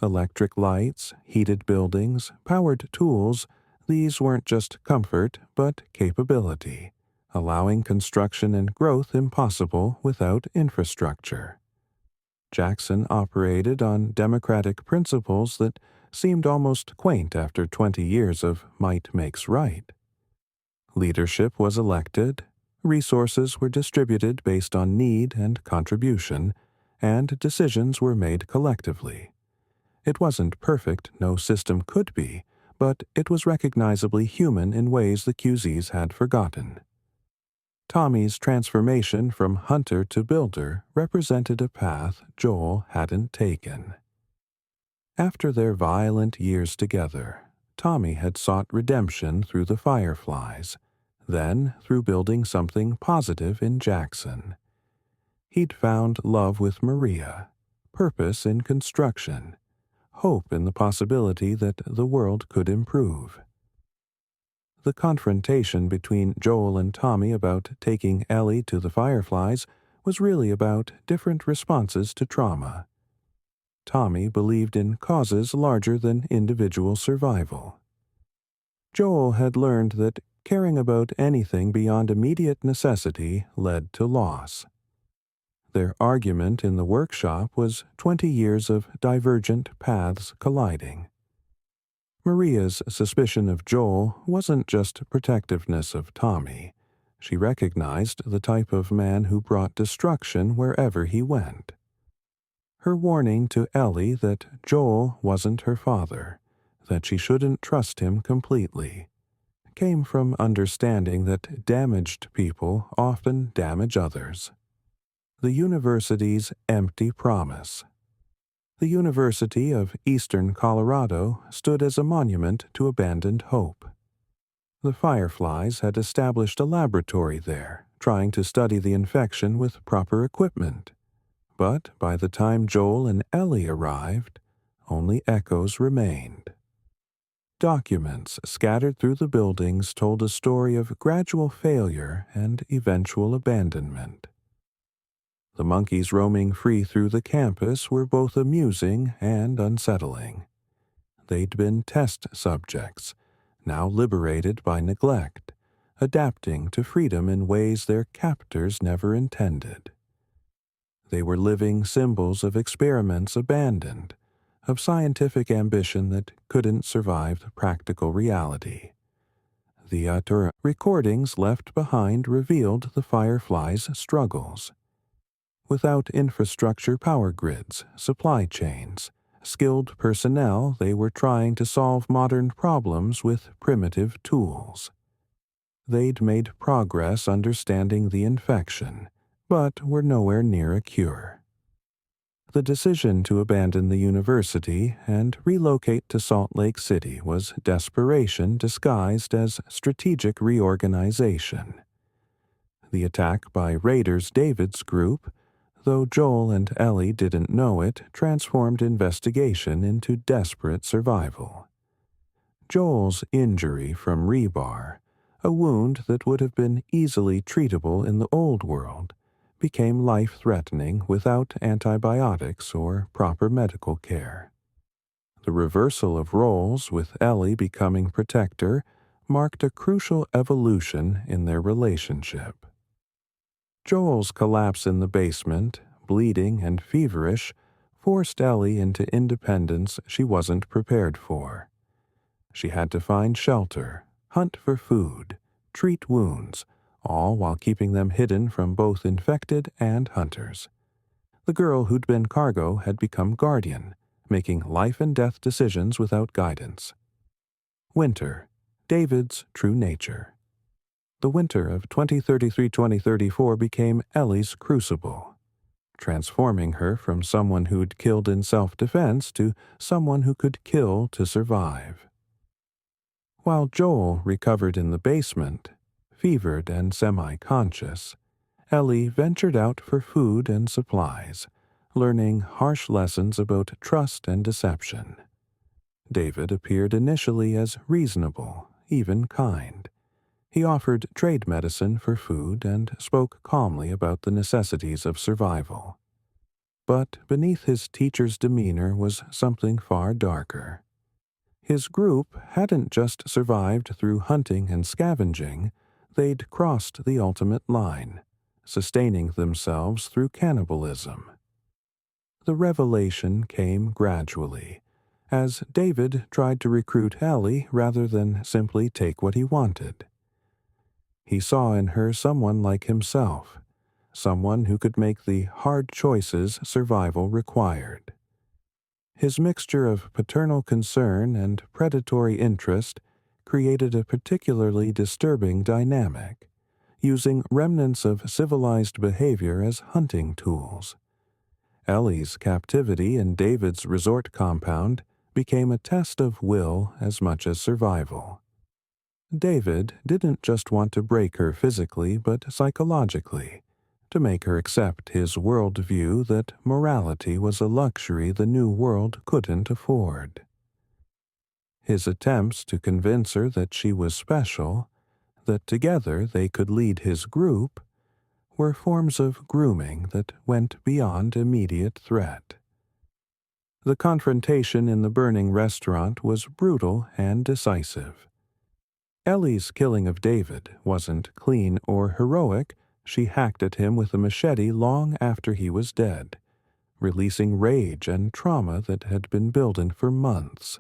Electric lights, heated buildings, powered tools, these weren't just comfort but capability, allowing construction and growth impossible without infrastructure. Jackson operated on democratic principles that seemed almost quaint after 20 years of might makes right. Leadership was elected, resources were distributed based on need and contribution, and decisions were made collectively. It wasn't perfect, no system could be, but it was recognizably human in ways the QZs had forgotten. Tommy's transformation from hunter to builder represented a path Joel hadn't taken. After their violent years together, Tommy had sought redemption through the Fireflies, then through building something positive in Jackson. He'd found love with Maria, purpose in construction, hope in the possibility that the world could improve. The confrontation between Joel and Tommy about taking Ellie to the Fireflies was really about different responses to trauma. Tommy believed in causes larger than individual survival. Joel had learned that caring about anything beyond immediate necessity led to loss. Their argument in the workshop was 20 years of divergent paths colliding. Maria's suspicion of Joel wasn't just protectiveness of Tommy. She recognized the type of man who brought destruction wherever he went. Her warning to Ellie that Joel wasn't her father, that she shouldn't trust him completely, came from understanding that damaged people often damage others. The university's empty promise. The University of Eastern Colorado stood as a monument to abandoned hope. The Fireflies had established a laboratory there, trying to study the infection with proper equipment. But by the time Joel and Ellie arrived, only echoes remained. Documents scattered through the buildings told a story of gradual failure and eventual abandonment. The monkeys roaming free through the campus were both amusing and unsettling. They'd been test subjects, now liberated by neglect, adapting to freedom in ways their captors never intended. They were living symbols of experiments abandoned, of scientific ambition that couldn't survive practical reality. The utter recordings left behind revealed the Fireflies' struggles. Without infrastructure power grids, supply chains, skilled personnel, they were trying to solve modern problems with primitive tools. They'd made progress understanding the infection, but were nowhere near a cure. The decision to abandon the university and relocate to Salt Lake City was desperation disguised as strategic reorganization. The attack by Raiders David's group, though Joel and Ellie didn't know it, transformed investigation into desperate survival. Joel's injury from rebar, a wound that would have been easily treatable in the old world, became life-threatening without antibiotics or proper medical care. The reversal of roles, with Ellie becoming protector, marked a crucial evolution in their relationship. Joel's collapse in the basement, bleeding and feverish, forced Ellie into independence she wasn't prepared for. She had to find shelter, hunt for food, treat wounds, all while keeping them hidden from both infected and hunters. The girl who'd been cargo had become guardian, making life-and-death decisions without guidance. Winter, David's true nature. The winter of 2033-2034 became Ellie's crucible, transforming her from someone who'd killed in self-defense to someone who could kill to survive. While Joel recovered in the basement, fevered and semi-conscious, Ellie ventured out for food and supplies, learning harsh lessons about trust and deception. David appeared initially as reasonable, even kind. He offered trade medicine for food and spoke calmly about the necessities of survival. But beneath his teacher's demeanor was something far darker. His group hadn't just survived through hunting and scavenging, they'd crossed the ultimate line, sustaining themselves through cannibalism. The revelation came gradually, as David tried to recruit Ellie rather than simply take what he wanted. He saw in her someone like himself, someone who could make the hard choices survival required. His mixture of paternal concern and predatory interest created a particularly disturbing dynamic, using remnants of civilized behavior as hunting tools. Ellie's captivity in David's resort compound became a test of will as much as survival. David didn't just want to break her physically but psychologically, to make her accept his worldview that morality was a luxury the new world couldn't afford. His attempts to convince her that she was special, that together they could lead his group, were forms of grooming that went beyond immediate threat. The confrontation in the burning restaurant was brutal and decisive. Ellie's killing of David wasn't clean or heroic, She hacked at him with a machete long after he was dead, releasing rage and trauma that had been building for months.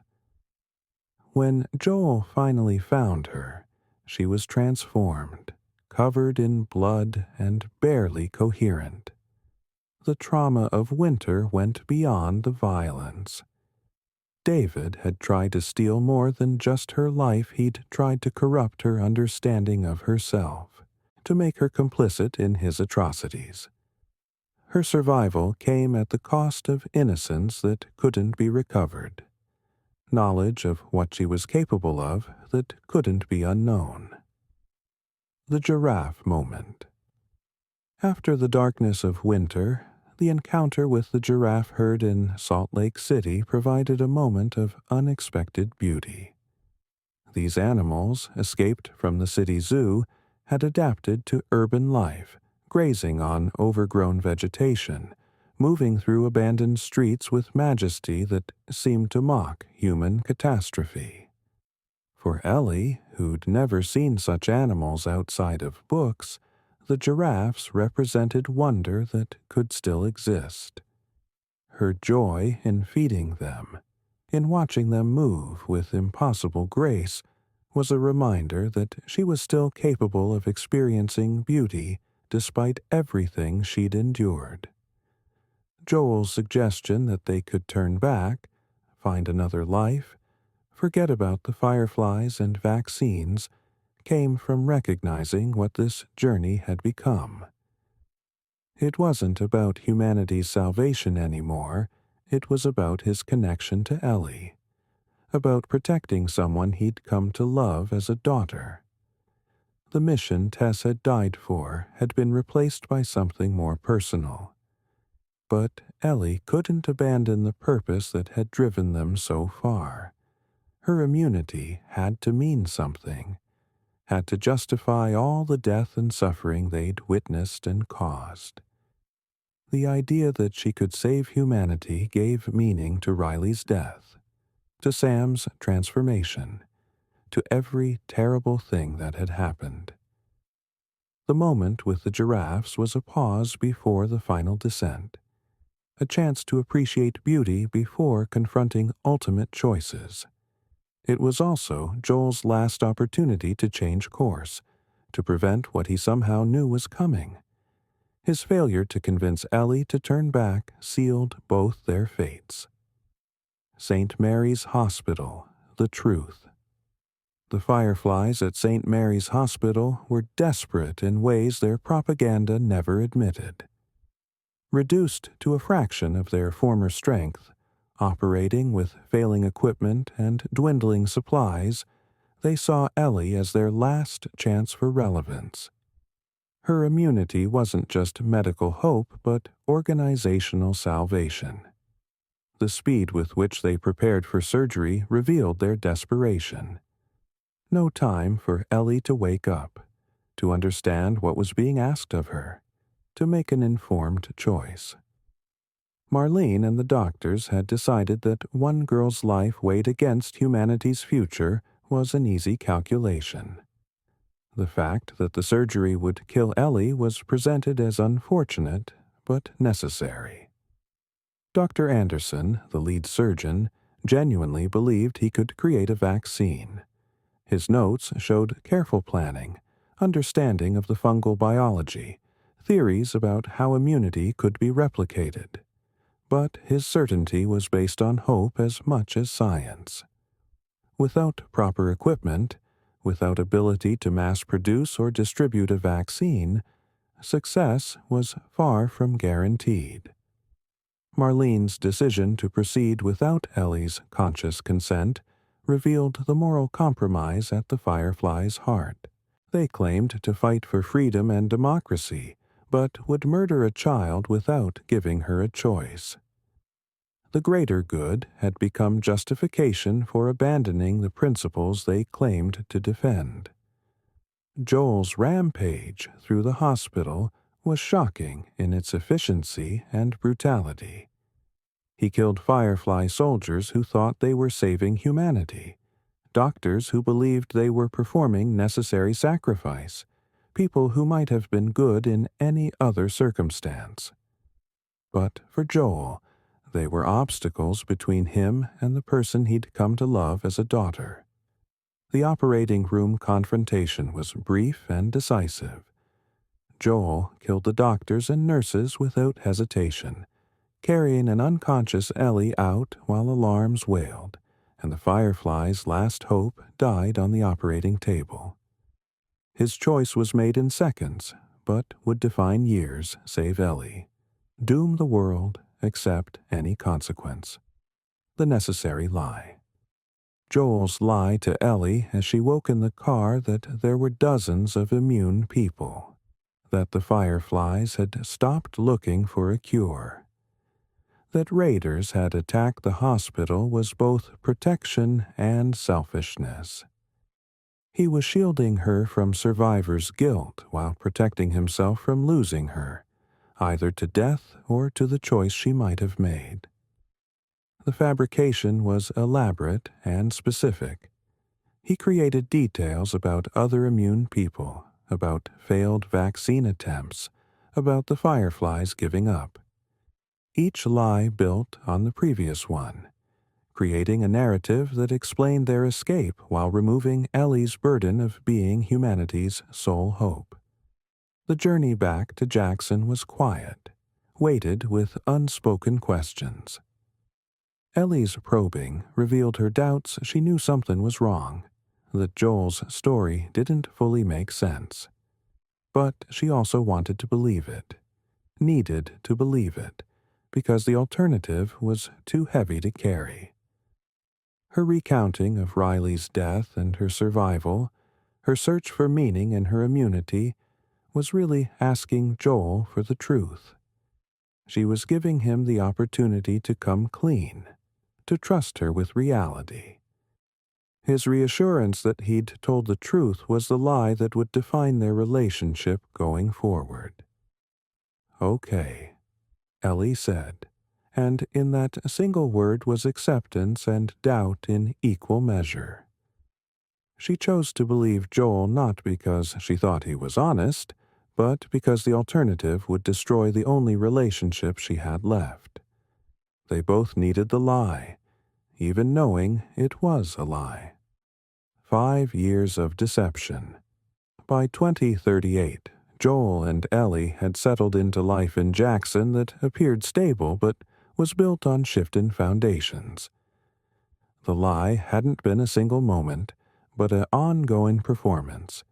When Joel finally found her, she was transformed, covered in blood and barely coherent. The trauma of winter went beyond the violence. David had tried to steal more than just her life. He'd tried to corrupt her understanding of herself, to make her complicit in his atrocities. Her survival came at the cost of innocence that couldn't be recovered, knowledge of what she was capable of that couldn't be unknown. The giraffe moment. After the darkness of winter, the encounter with the giraffe herd in Salt Lake City provided a moment of unexpected beauty. These animals, escaped from the city zoo, had adapted to urban life, grazing on overgrown vegetation, moving through abandoned streets with majesty that seemed to mock human catastrophe. For Ellie, who'd never seen such animals outside of books, the giraffes represented wonder that could still exist. Her joy in feeding them, in watching them move with impossible grace, was a reminder that she was still capable of experiencing beauty despite everything she'd endured. Joel's suggestion that they could turn back, find another life, forget about the fireflies and vaccines, came from recognizing what this journey had become. It wasn't about humanity's salvation anymore, it was about his connection to Ellie, about protecting someone he'd come to love as a daughter. The mission Tess had died for had been replaced by something more personal. But Ellie couldn't abandon the purpose that had driven them so far. Her immunity had to mean something, had to justify all the death and suffering they'd witnessed and caused. The idea that she could save humanity gave meaning to Riley's death, to Sam's transformation, to every terrible thing that had happened. The moment with the giraffes was a pause before the final descent, a chance to appreciate beauty before confronting ultimate choices. It was also Joel's last opportunity to change course, to prevent what he somehow knew was coming. His failure to convince Ellie to turn back sealed both their fates. St. Mary's Hospital, the truth. The Fireflies at St. Mary's Hospital were desperate in ways their propaganda never admitted. Reduced to a fraction of their former strength, operating with failing equipment and dwindling supplies, they saw Ellie as their last chance for relevance. Her immunity wasn't just medical hope, but organizational salvation. The speed with which they prepared for surgery revealed their desperation. No time for Ellie to wake up, to understand what was being asked of her, to make an informed choice. Marlene and the doctors had decided that one girl's life weighed against humanity's future was an easy calculation. The fact that the surgery would kill Ellie was presented as unfortunate, but necessary. Dr. Anderson, the lead surgeon, genuinely believed he could create a vaccine. His notes showed careful planning, understanding of the fungal biology, theories about how immunity could be replicated. But his certainty was based on hope as much as science. Without proper equipment, without ability to mass produce or distribute a vaccine, success was far from guaranteed. Marlene's decision to proceed without Ellie's conscious consent revealed the moral compromise at the Fireflies' heart. They claimed to fight for freedom and democracy, but would murder a child without giving her a choice. The greater good had become justification for abandoning the principles they claimed to defend. Joel's rampage through the hospital was shocking in its efficiency and brutality. He killed Firefly soldiers who thought they were saving humanity, doctors who believed they were performing necessary sacrifice, people who might have been good in any other circumstance. But for Joel, they were obstacles between him and the person he'd come to love as a daughter. The operating room confrontation was brief and decisive. Joel killed the doctors and nurses without hesitation, carrying an unconscious Ellie out while alarms wailed, and the Fireflies' last hope died on the operating table. His choice was made in seconds, but would define years, save Ellie. Doom the world, accept any consequence. The necessary lie. Joel's lie to Ellie as she woke in the car that there were dozens of immune people, that the Fireflies had stopped looking for a cure, that raiders had attacked the hospital was both protection and selfishness. He was shielding her from survivor's guilt while protecting himself from losing her, either to death or to the choice she might have made. The fabrication was elaborate and specific. He created details about other immune people, about failed vaccine attempts, about the Fireflies giving up. Each lie built on the previous one, creating a narrative that explained their escape while removing Ellie's burden of being humanity's sole hope. The journey back to Jackson was quiet, weighted with unspoken questions. Ellie's probing revealed her doubts she knew something was wrong, that Joel's story didn't fully make sense. But she also wanted to believe it, needed to believe it, because the alternative was too heavy to carry. Her recounting of Riley's death and her survival, her search for meaning in her immunity, was really asking Joel for the truth. She was giving him the opportunity to come clean, to trust her with reality. His reassurance that he'd told the truth was the lie that would define their relationship going forward. "Okay," Ellie said, and in that single word was acceptance and doubt in equal measure. She chose to believe Joel not because she thought he was honest, but because the alternative would destroy the only relationship she had left. They both needed the lie, even knowing it was a lie. 5 years of deception. By 2038, Joel and Ellie had settled into life in Jackson that appeared stable but was built on shifting foundations. The lie hadn't been a single moment, but an ongoing performance,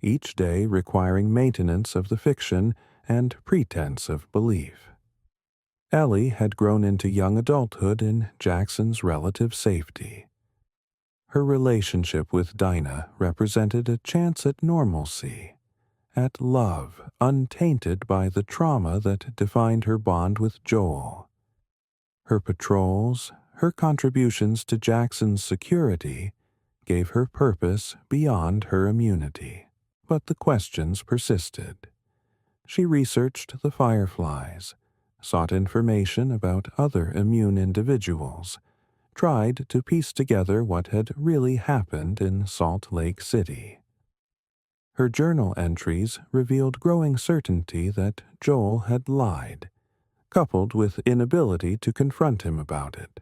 each day requiring maintenance of the fiction and pretense of belief. Ellie had grown into young adulthood in Jackson's relative safety. Her relationship with Dinah represented a chance at normalcy, at love untainted by the trauma that defined her bond with Joel. Her patrols, her contributions to Jackson's security, gave her purpose beyond her immunity. But the questions persisted. She researched the Fireflies, sought information about other immune individuals, tried to piece together what had really happened in Salt Lake City. Her journal entries revealed growing certainty that Joel had lied, coupled with inability to confront him about it.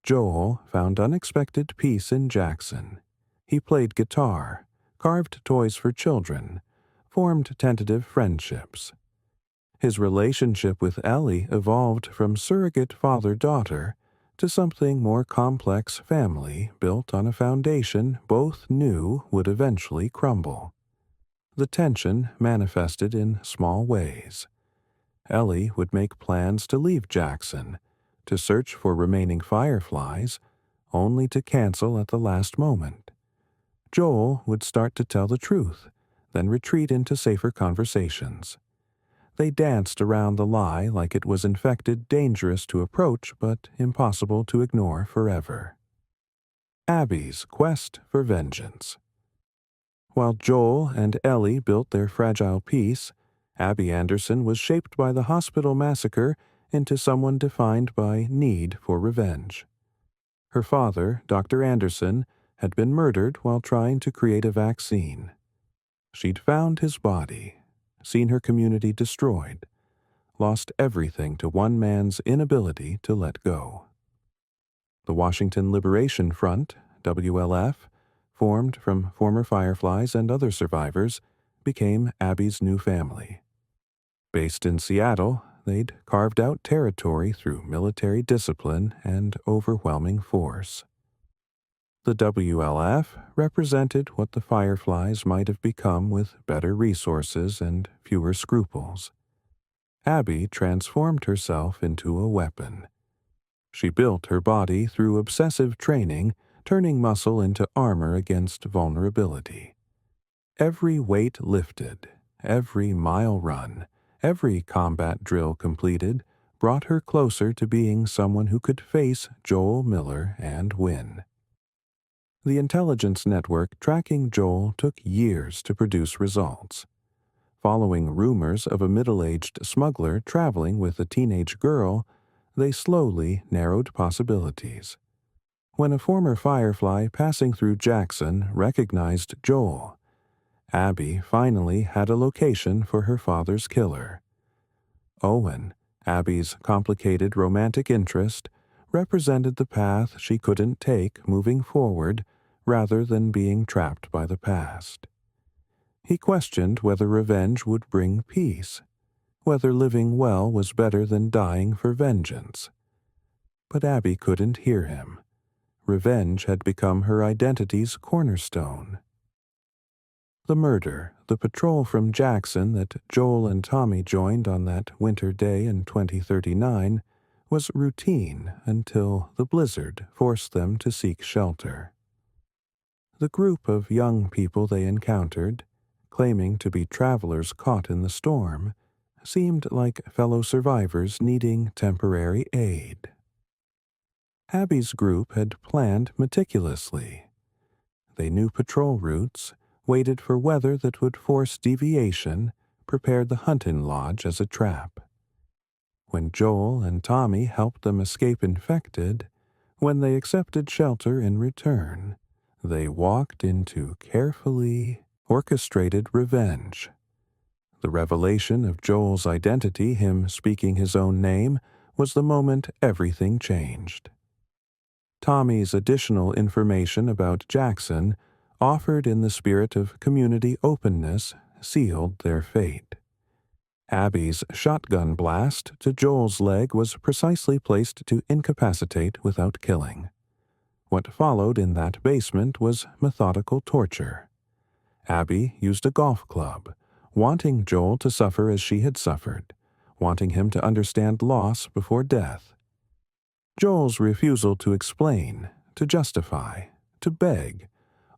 Joel found unexpected peace in Jackson. He played guitar, carved toys for children, formed tentative friendships. His relationship with Ellie evolved from surrogate father-daughter to something more complex family built on a foundation both knew would eventually crumble. The tension manifested in small ways. Ellie would make plans to leave Jackson, to search for remaining Fireflies, only to cancel at the last moment. Joel would start to tell the truth, then retreat into safer conversations. They danced around the lie like it was infected, dangerous to approach, but impossible to ignore forever. Abby's quest for vengeance. While Joel and Ellie built their fragile peace, Abby Anderson was shaped by the hospital massacre into someone defined by need for revenge. Her father, Dr. Anderson, had been murdered while trying to create a vaccine. She'd found his body, seen her community destroyed, lost everything to one man's inability to let go. The Washington Liberation Front, WLF, formed from former Fireflies and other survivors, became Abby's new family. Based in Seattle, they'd carved out territory through military discipline and overwhelming force. The WLF represented what the Fireflies might have become with better resources and fewer scruples. Abby transformed herself into a weapon. She built her body through obsessive training, turning muscle into armor against vulnerability. Every weight lifted, every mile run, every combat drill completed brought her closer to being someone who could face Joel Miller and win. The intelligence network tracking Joel took years to produce results. Following rumors of a middle-aged smuggler traveling with a teenage girl, they slowly narrowed possibilities. When a former Firefly passing through Jackson recognized Joel, Abby finally had a location for her father's killer. Owen, Abby's complicated romantic interest, represented the path she couldn't take moving forward rather than being trapped by the past. He questioned whether revenge would bring peace, whether living well was better than dying for vengeance. But Abby couldn't hear him. Revenge had become her identity's cornerstone. The murder, the patrol from Jackson that Joel and Tommy joined on that winter day in 2039, was routine until the blizzard forced them to seek shelter. The group of young people they encountered, claiming to be travelers caught in the storm, seemed like fellow survivors needing temporary aid. Abby's group had planned meticulously. They knew patrol routes, waited for weather that would force deviation, prepared the hunting lodge as a trap. When Joel and Tommy helped them escape infected, when they accepted shelter in return, they walked into carefully orchestrated revenge. The revelation of Joel's identity, him speaking his own name, was the moment everything changed. Tommy's additional information about Jackson, offered in the spirit of community openness, sealed their fate. Abby's shotgun blast to Joel's leg was precisely placed to incapacitate without killing. What followed in that basement was methodical torture. Abby used a golf club, wanting Joel to suffer as she had suffered, wanting him to understand loss before death. Joel's refusal to explain, to justify, to beg,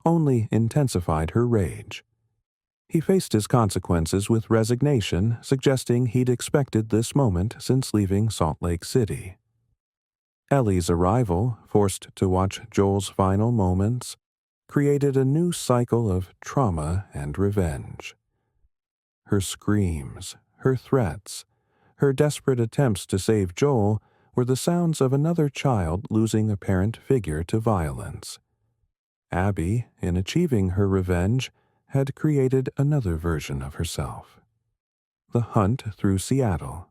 only intensified her rage. He faced his consequences with resignation, suggesting he'd expected this moment since leaving Salt Lake City. Ellie's arrival, forced to watch Joel's final moments, created a new cycle of trauma and revenge. Her screams, her threats, her desperate attempts to save Joel were the sounds of another child losing a parent figure to violence. Abby, in achieving her revenge, had created another version of herself. The hunt through Seattle.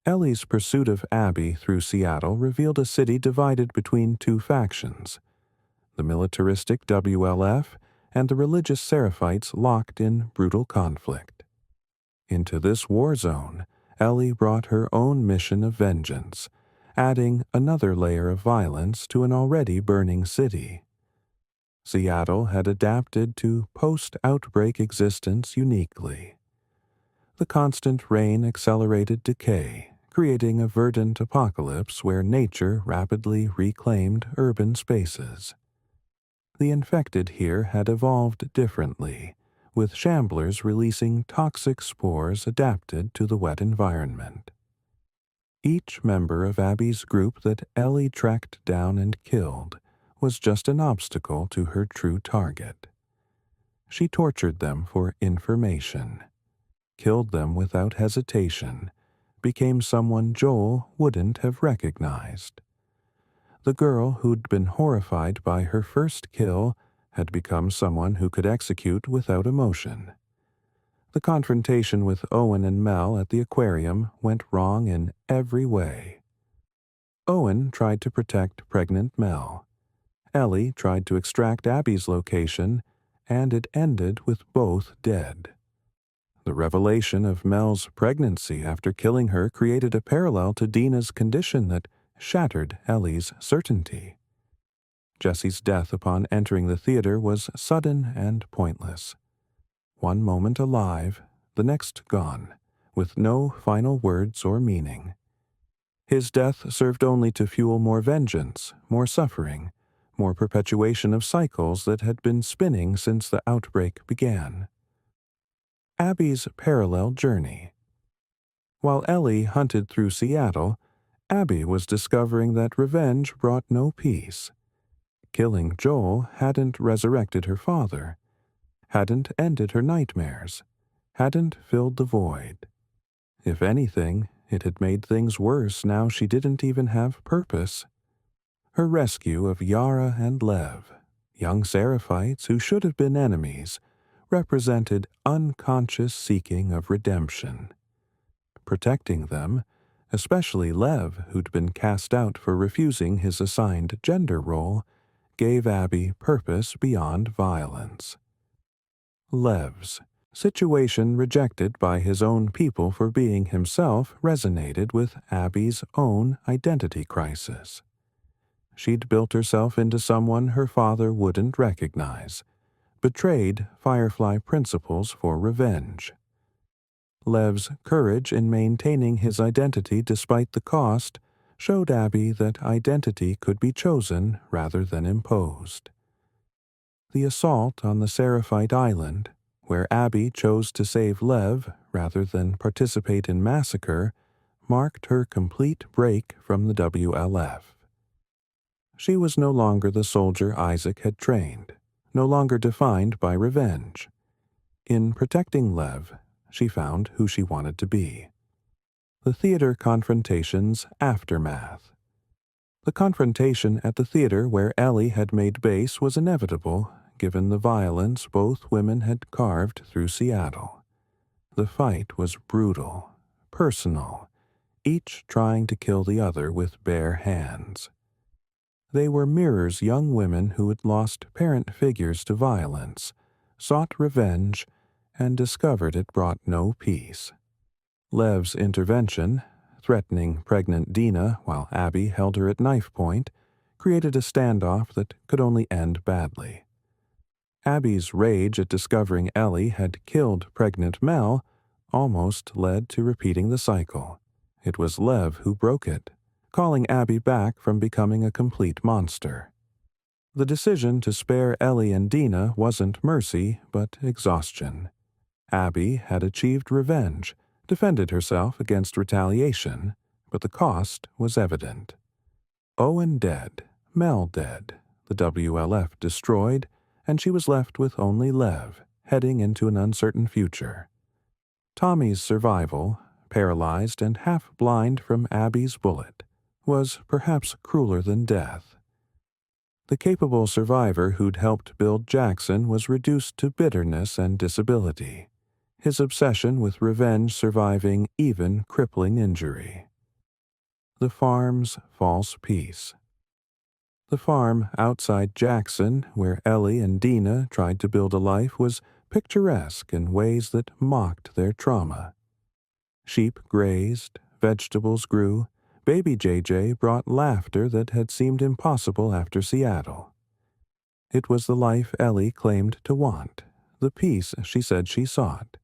Ellie's pursuit of Abby through Seattle revealed a city divided between two factions, the militaristic WLF and the religious Seraphites locked in brutal conflict. Into this war zone, Ellie brought her own mission of vengeance, adding another layer of violence to an already burning city. Seattle had adapted to post-outbreak existence uniquely. The constant rain accelerated decay, creating a verdant apocalypse where nature rapidly reclaimed urban spaces. The infected here had evolved differently, with shamblers releasing toxic spores adapted to the wet environment. Each member of Abby's group that Ellie tracked down and killed was just an obstacle to her true target. She tortured them for information, killed them without hesitation, became someone Joel wouldn't have recognized. The girl who'd been horrified by her first kill had become someone who could execute without emotion. The confrontation with Owen and Mel at the aquarium went wrong in every way. Owen tried to protect pregnant Mel. Ellie tried to extract Abby's location, and it ended with both dead. The revelation of Mel's pregnancy after killing her created a parallel to Dina's condition that shattered Ellie's certainty. Jesse's death upon entering the theater was sudden and pointless. One moment alive, the next gone, with no final words or meaning. His death served only to fuel more vengeance, more suffering, more perpetuation of cycles that had been spinning since the outbreak began. Abby's parallel journey. While Ellie hunted through Seattle, Abby was discovering that revenge brought no peace. Killing Joel hadn't resurrected her father, hadn't ended her nightmares, hadn't filled the void. If anything, it had made things worse now she didn't even have purpose. Her rescue of Yara and Lev, young Seraphites who should have been enemies, represented unconscious seeking of redemption. Protecting them, especially Lev, who'd been cast out for refusing his assigned gender role, gave Abby purpose beyond violence. Lev's situation rejected by his own people for being himself resonated with Abby's own identity crisis. She'd built herself into someone her father wouldn't recognize, betrayed Firefly principles for revenge. Lev's courage in maintaining his identity despite the cost showed Abby that identity could be chosen rather than imposed. The assault on the Seraphite Island, where Abby chose to save Lev rather than participate in massacre, marked her complete break from the WLF. She was no longer the soldier Isaac had trained, no longer defined by revenge. In protecting Lev, she found who she wanted to be. The theater confrontation's aftermath. The confrontation at the theater where Ellie had made base was inevitable, given the violence both women had carved through Seattle. The fight was brutal, personal, each trying to kill the other with bare hands. They were mirrors young women who had lost parent figures to violence, sought revenge, and discovered it brought no peace. Lev's intervention, threatening pregnant Dina while Abby held her at knife point, created a standoff that could only end badly. Abby's rage at discovering Ellie had killed pregnant Mel almost led to repeating the cycle. It was Lev who broke it, calling Abby back from becoming a complete monster. The decision to spare Ellie and Dina wasn't mercy, but exhaustion. Abby had achieved revenge, defended herself against retaliation, but the cost was evident. Owen dead, Mel dead, the WLF destroyed, and she was left with only Lev, heading into an uncertain future. Tommy's survival, paralyzed and half-blind from Abby's bullet, was perhaps crueler than death. The capable survivor who'd helped build Jackson was reduced to bitterness and disability, his obsession with revenge surviving even crippling injury. The farm's false peace. The farm outside Jackson, where Ellie and Dina tried to build a life, was picturesque in ways that mocked their trauma. Sheep grazed, vegetables grew, baby JJ brought laughter that had seemed impossible after Seattle. It was the life Ellie claimed to want, the peace she said she sought.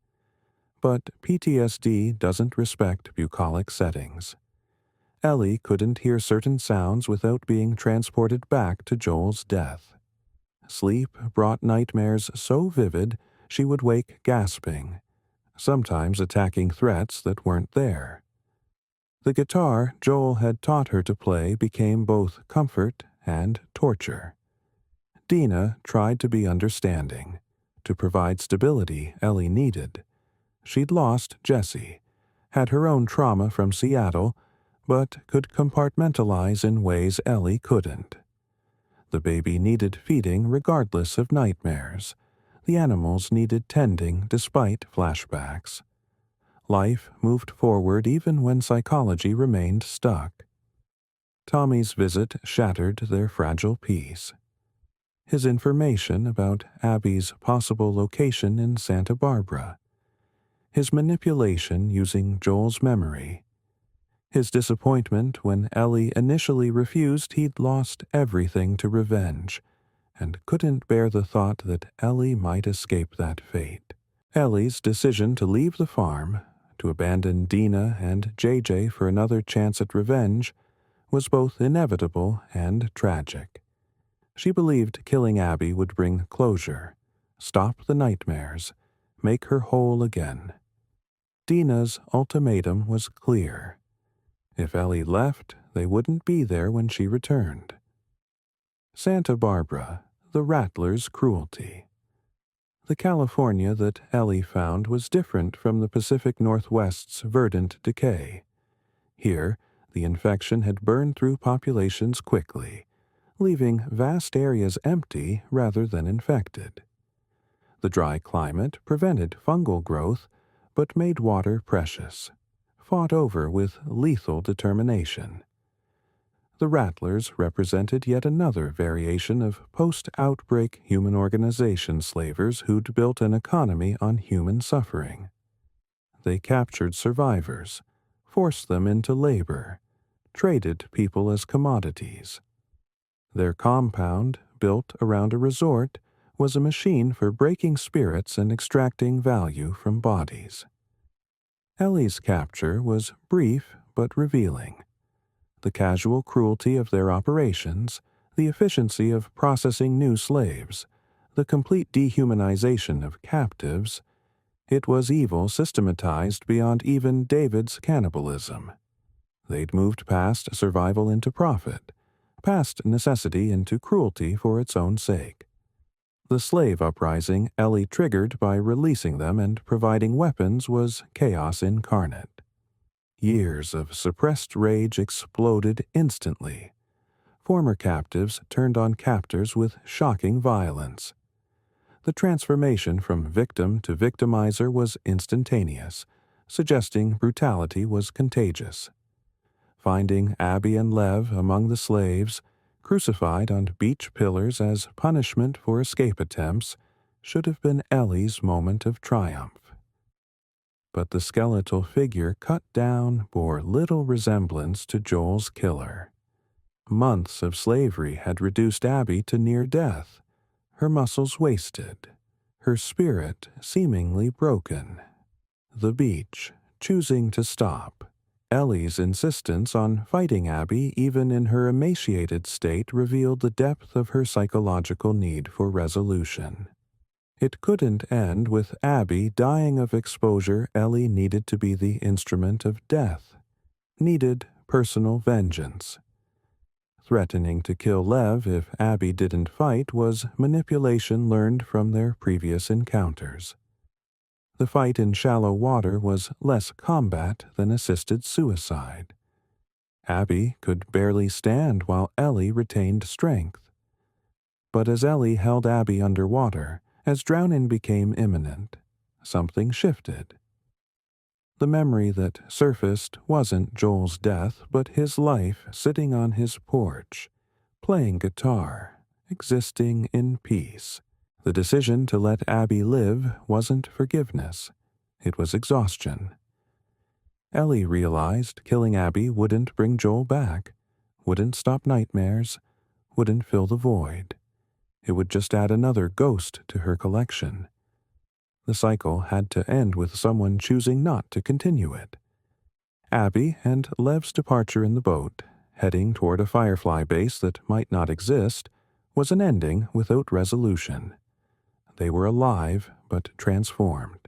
But PTSD doesn't respect bucolic settings. Ellie couldn't hear certain sounds without being transported back to Joel's death. Sleep brought nightmares so vivid she would wake gasping, sometimes attacking threats that weren't there. The guitar Joel had taught her to play became both comfort and torture. Dina tried to be understanding, to provide stability Ellie needed. She'd lost Jesse, had her own trauma from Seattle, but could compartmentalize in ways Ellie couldn't. The baby needed feeding regardless of nightmares. The animals needed tending despite flashbacks. Life moved forward even when psychology remained stuck. Tommy's visit shattered their fragile peace. His information about Abby's possible location in Santa Barbara. His manipulation using Joel's memory. His disappointment when Ellie initially refused he'd lost everything to revenge, and couldn't bear the thought that Ellie might escape that fate. Ellie's decision to leave the farm, to abandon Dina and JJ for another chance at revenge, was both inevitable and tragic. She believed killing Abby would bring closure, stop the nightmares, make her whole again. Dina's ultimatum was clear. If Ellie left, they wouldn't be there when she returned. Santa Barbara, the Rattler's cruelty. The California that Ellie found was different from the Pacific Northwest's verdant decay. Here, the infection had burned through populations quickly, leaving vast areas empty rather than infected. The dry climate prevented fungal growth, but made water precious, fought over with lethal determination. The Rattlers represented yet another variation of post-outbreak human organization slavers who'd built an economy on human suffering. They captured survivors, forced them into labor, traded people as commodities. Their compound, built around a resort, was a machine for breaking spirits and extracting value from bodies. Ellie's capture was brief but revealing. The casual cruelty of their operations, the efficiency of processing new slaves, the complete dehumanization of captives, it was evil systematized beyond even David's cannibalism. They'd moved past survival into profit, past necessity into cruelty for its own sake. The slave uprising Ellie triggered by releasing them and providing weapons was chaos incarnate. Years of suppressed rage exploded instantly. Former captives turned on captors with shocking violence. The transformation from victim to victimizer was instantaneous, suggesting brutality was contagious. Finding Abby and Lev among the slaves, crucified on beach pillars as punishment for escape attempts, should have been Ellie's moment of triumph. But the skeletal figure cut down bore little resemblance to Joel's killer. Months of slavery had reduced Abby to near death, her muscles wasted, her spirit seemingly broken. The beach, choosing to stop. Ellie's insistence on fighting Abby even in her emaciated state revealed the depth of her psychological need for resolution. It couldn't end with Abby dying of exposure. Ellie needed to be the instrument of death, needed personal vengeance. Threatening to kill Lev if Abby didn't fight was manipulation learned from their previous encounters. The fight in shallow water was less combat than assisted suicide. Abby could barely stand while Ellie retained strength. But as Ellie held Abby underwater, as drowning became imminent, something shifted. The memory that surfaced wasn't Joel's death, but his life sitting on his porch, playing guitar, existing in peace. The decision to let Abby live wasn't forgiveness. It was exhaustion. Ellie realized killing Abby wouldn't bring Joel back, wouldn't stop nightmares, wouldn't fill the void. It would just add another ghost to her collection. The cycle had to end with someone choosing not to continue it. Abby and Lev's departure in the boat, heading toward a Firefly base that might not exist, was an ending without resolution. They were alive but transformed.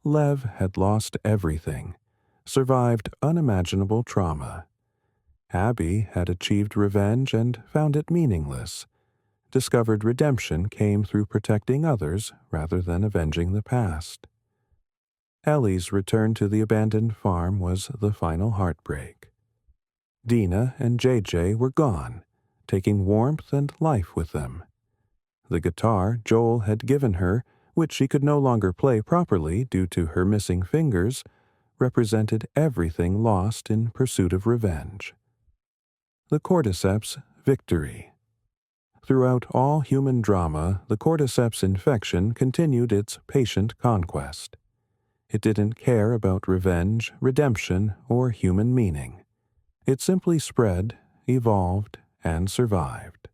Lev had lost everything, survived unimaginable trauma. Abby had achieved revenge and found it meaningless. Discovered redemption came through protecting others rather than avenging the past. Ellie's return to the abandoned farm was the final heartbreak. Dina and JJ were gone, taking warmth and life with them. The guitar Joel had given her, which she could no longer play properly due to her missing fingers, represented everything lost in pursuit of revenge. The Cordyceps victory. Throughout all human drama, the Cordyceps infection continued its patient conquest. It didn't care about revenge, redemption, or human meaning. It simply spread, evolved, and survived.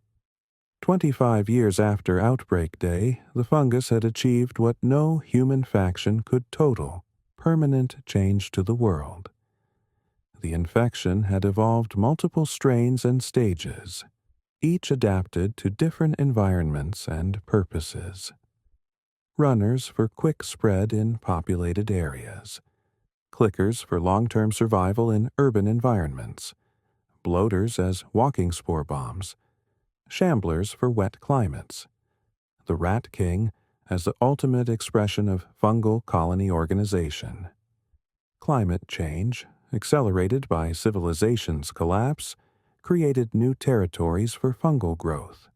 25 years after Outbreak Day, the fungus had achieved what no human faction could total: permanent change to the world. The infection had evolved multiple strains and stages, each adapted to different environments and purposes. Runners for quick spread in populated areas, clickers for long-term survival in urban environments, bloaters as walking spore bombs, shamblers for wet climates, the rat king as the ultimate expression of fungal colony organization. Climate change, accelerated by civilization's collapse, created new territories for fungal growth.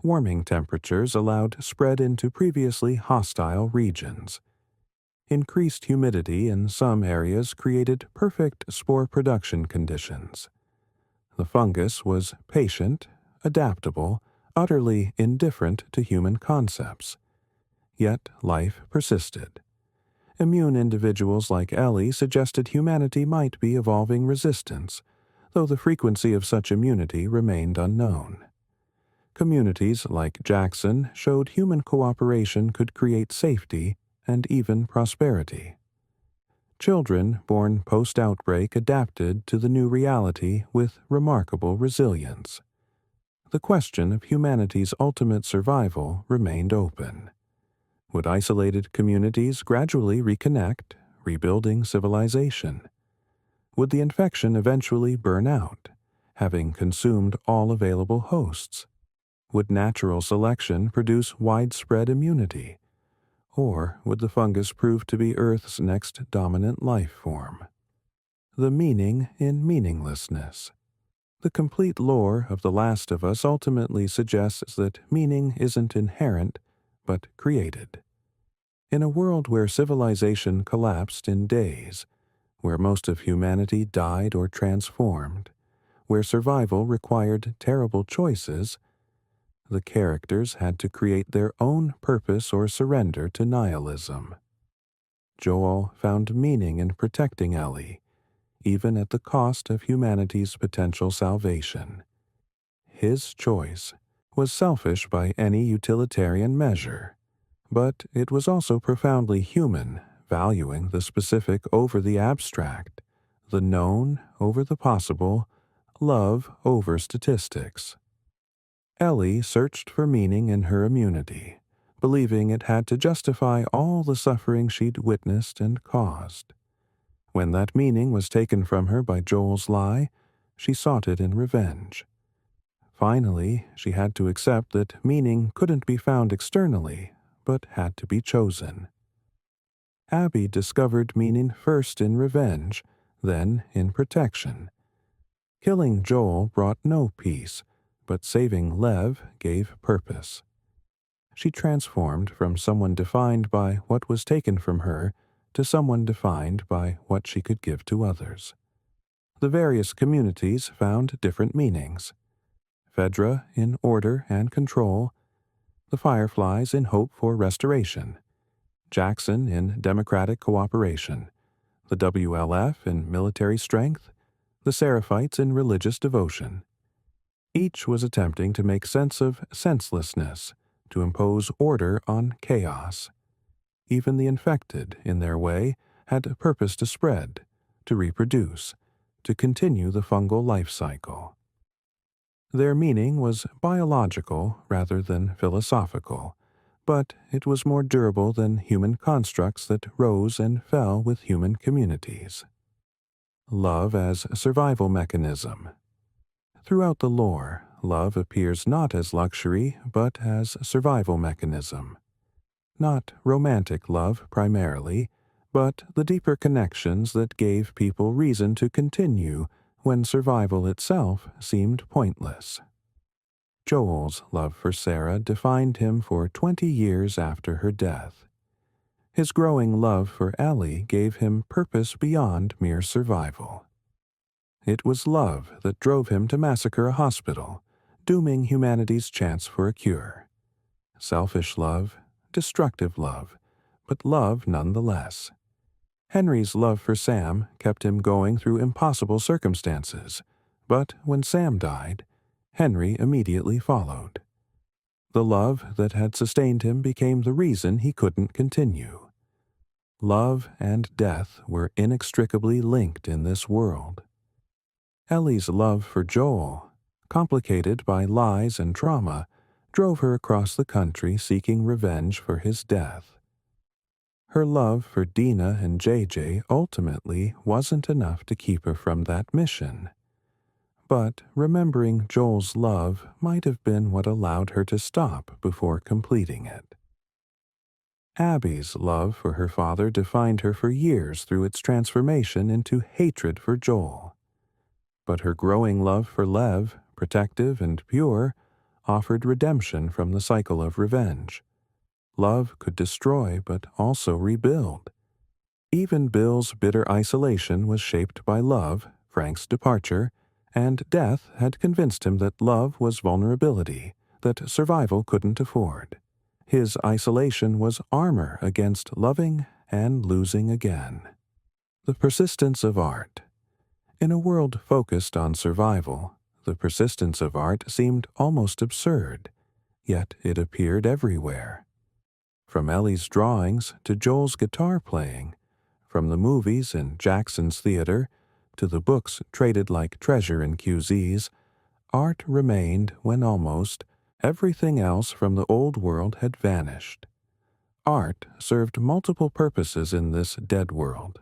Warming temperatures allowed spread into previously hostile regions. Increased humidity in some areas created perfect spore production conditions. The fungus was patient, adaptable, utterly indifferent to human concepts. Yet life persisted. Immune individuals like Ellie suggested humanity might be evolving resistance, though the frequency of such immunity remained unknown. Communities like Jackson showed human cooperation could create safety and even prosperity. Children born post-outbreak adapted to the new reality with remarkable resilience. The question of humanity's ultimate survival remained open. Would isolated communities gradually reconnect, rebuilding civilization? Would the infection eventually burn out, having consumed all available hosts? Would natural selection produce widespread immunity? Or would the fungus prove to be Earth's next dominant life form? The meaning in meaninglessness. The complete lore of The Last of Us ultimately suggests that meaning isn't inherent, but created. In a world where civilization collapsed in days, where most of humanity died or transformed, where survival required terrible choices, the characters had to create their own purpose or surrender to nihilism. Joel found meaning in protecting Ellie, even at the cost of humanity's potential salvation. His choice was selfish by any utilitarian measure, but it was also profoundly human, valuing the specific over the abstract, the known over the possible, love over statistics. Ellie searched for meaning in her immunity, believing it had to justify all the suffering she'd witnessed and caused. When that meaning was taken from her by Joel's lie, she sought it in revenge. Finally, she had to accept that meaning couldn't be found externally, but had to be chosen. Abby discovered meaning first in revenge, then in protection. Killing Joel brought no peace, but saving Lev gave purpose. She transformed from someone defined by what was taken from her to someone defined by what she could give to others. The various communities found different meanings. Fedra in order and control, the Fireflies in hope for restoration, Jackson in democratic cooperation, the WLF in military strength, the Seraphites in religious devotion. Each was attempting to make sense of senselessness, to impose order on chaos. Even the infected, in their way, had a purpose to spread, to reproduce, to continue the fungal life cycle. Their meaning was biological rather than philosophical, but it was more durable than human constructs that rose and fell with human communities. Love as a survival mechanism. Throughout the lore, love appears not as luxury, but as a survival mechanism. Not romantic love primarily, but the deeper connections that gave people reason to continue when survival itself seemed pointless. Joel's love for Sarah defined him for 20 years after her death. His growing love for Ellie gave him purpose beyond mere survival. It was love that drove him to massacre a hospital, dooming humanity's chance for a cure. Selfish love, destructive love, but love nonetheless. Henry's love for Sam kept him going through impossible circumstances, but when Sam died, Henry immediately followed. The love that had sustained him became the reason he couldn't continue. Love and death were inextricably linked in this world. Ellie's love for Joel, complicated by lies and trauma, drove her across the country seeking revenge for his death. Her love for Dina and JJ ultimately wasn't enough to keep her from that mission. But remembering Joel's love might have been what allowed her to stop before completing it. Abby's love for her father defined her for years through its transformation into hatred for Joel. But her growing love for Lev, protective and pure, offered redemption from the cycle of revenge. Love could destroy but also rebuild. Even Bill's bitter isolation was shaped by love, Frank's departure, and death had convinced him that love was vulnerability, that survival couldn't afford. His isolation was armor against loving and losing again. The persistence of art. In a world focused on survival, the persistence of art seemed almost absurd, yet it appeared everywhere. From Ellie's drawings to Joel's guitar playing, from the movies in Jackson's theater to the books traded like treasure in QZ's, art remained when almost everything else from the old world had vanished. Art served multiple purposes in this dead world.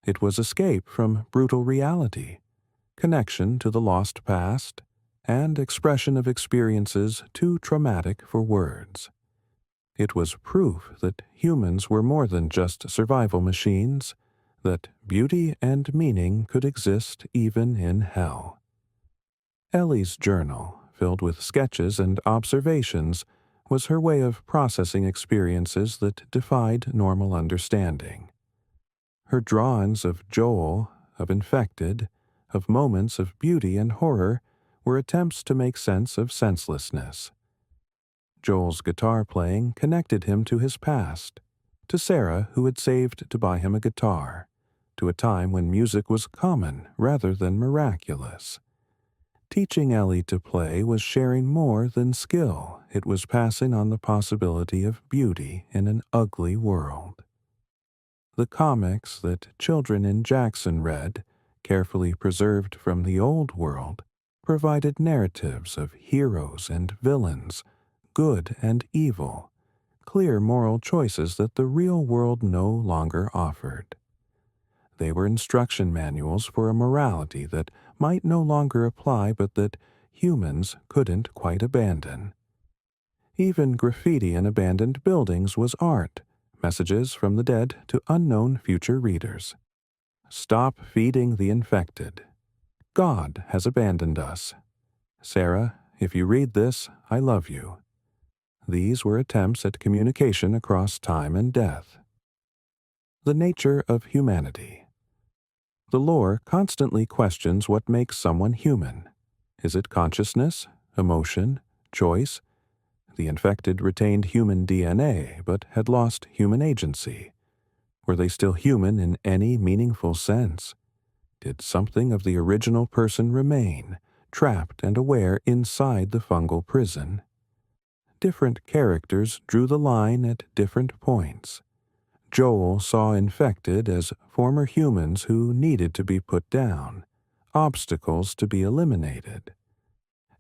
It was escape from brutal reality, connection to the lost past, and expression of experiences too traumatic for words. It was proof that humans were more than just survival machines, that beauty and meaning could exist even in hell. Ellie's journal, filled with sketches and observations, was her way of processing experiences that defied normal understanding. Her drawings of Joel, of infected, of moments of beauty and horror were attempts to make sense of senselessness. Joel's guitar playing connected him to his past, to Sarah who had saved to buy him a guitar, to a time when music was common rather than miraculous. Teaching Ellie to play was sharing more than skill. It was passing on the possibility of beauty in an ugly world. The comics that children in Jackson read, carefully preserved from the old world, provided narratives of heroes and villains, good and evil, clear moral choices that the real world no longer offered. They were instruction manuals for a morality that might no longer apply but that humans couldn't quite abandon. Even graffiti in abandoned buildings was art, messages from the dead to unknown future readers. Stop feeding the infected. God has abandoned us. Sarah, if you read this, I love you. These were attempts at communication across time and death. The nature of humanity. The lore constantly questions what makes someone human. Is it consciousness, emotion, choice? The infected retained human DNA but had lost human agency. Were they still human in any meaningful sense? Did something of the original person remain, trapped and aware inside the fungal prison? Different characters drew the line at different points. Joel saw infected as former humans who needed to be put down, obstacles to be eliminated.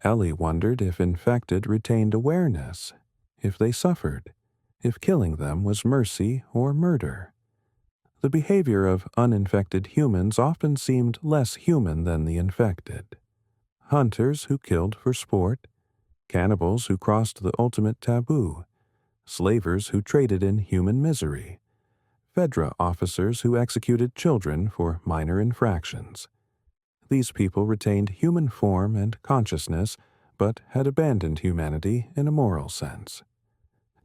Ellie wondered if infected retained awareness, if they suffered, if killing them was mercy or murder. The behavior of uninfected humans often seemed less human than the infected. Hunters who killed for sport, cannibals who crossed the ultimate taboo, slavers who traded in human misery, Fedra officers who executed children for minor infractions. These people retained human form and consciousness, but had abandoned humanity in a moral sense.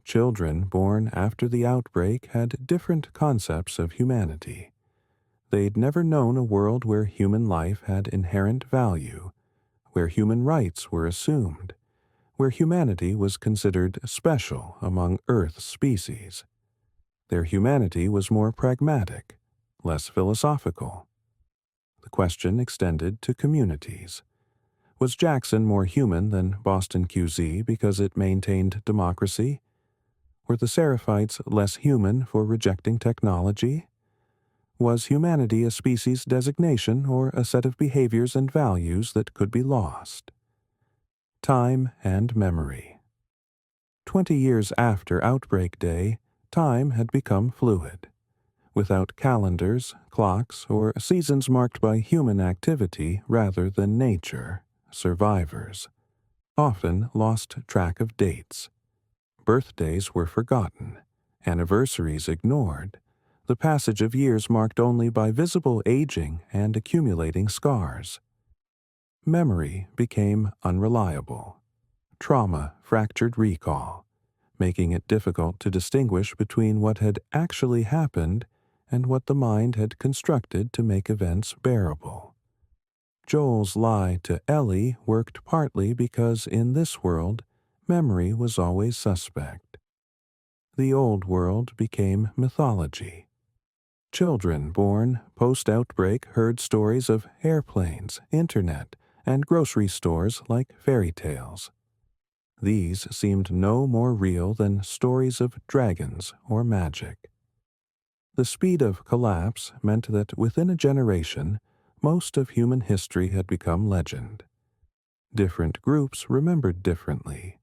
Children born after the outbreak had different concepts of humanity. They'd never known a world where human life had inherent value, where human rights were assumed, where humanity was considered special among Earth's species. Their humanity was more pragmatic, less philosophical. The question extended to communities. Was Jackson more human than Boston QZ because it maintained democracy? Were the Seraphites less human for rejecting technology? Was humanity a species designation or a set of behaviors and values that could be lost? Time and memory. 20 years after Outbreak Day, time had become fluid. Without calendars, clocks, or seasons marked by human activity rather than nature, survivors often lost track of dates. Birthdays were forgotten, anniversaries ignored, the passage of years marked only by visible aging and accumulating scars. Memory became unreliable. Trauma fractured recall, making it difficult to distinguish between what had actually happened and what the mind had constructed to make events bearable. Joel's lie to Ellie worked partly because in this world, memory was always suspect. The old world became mythology. Children born post-outbreak heard stories of airplanes, internet, and grocery stores like fairy tales. These seemed no more real than stories of dragons or magic. The speed of collapse meant that within a generation, most of human history had become legend. Different groups remembered differently.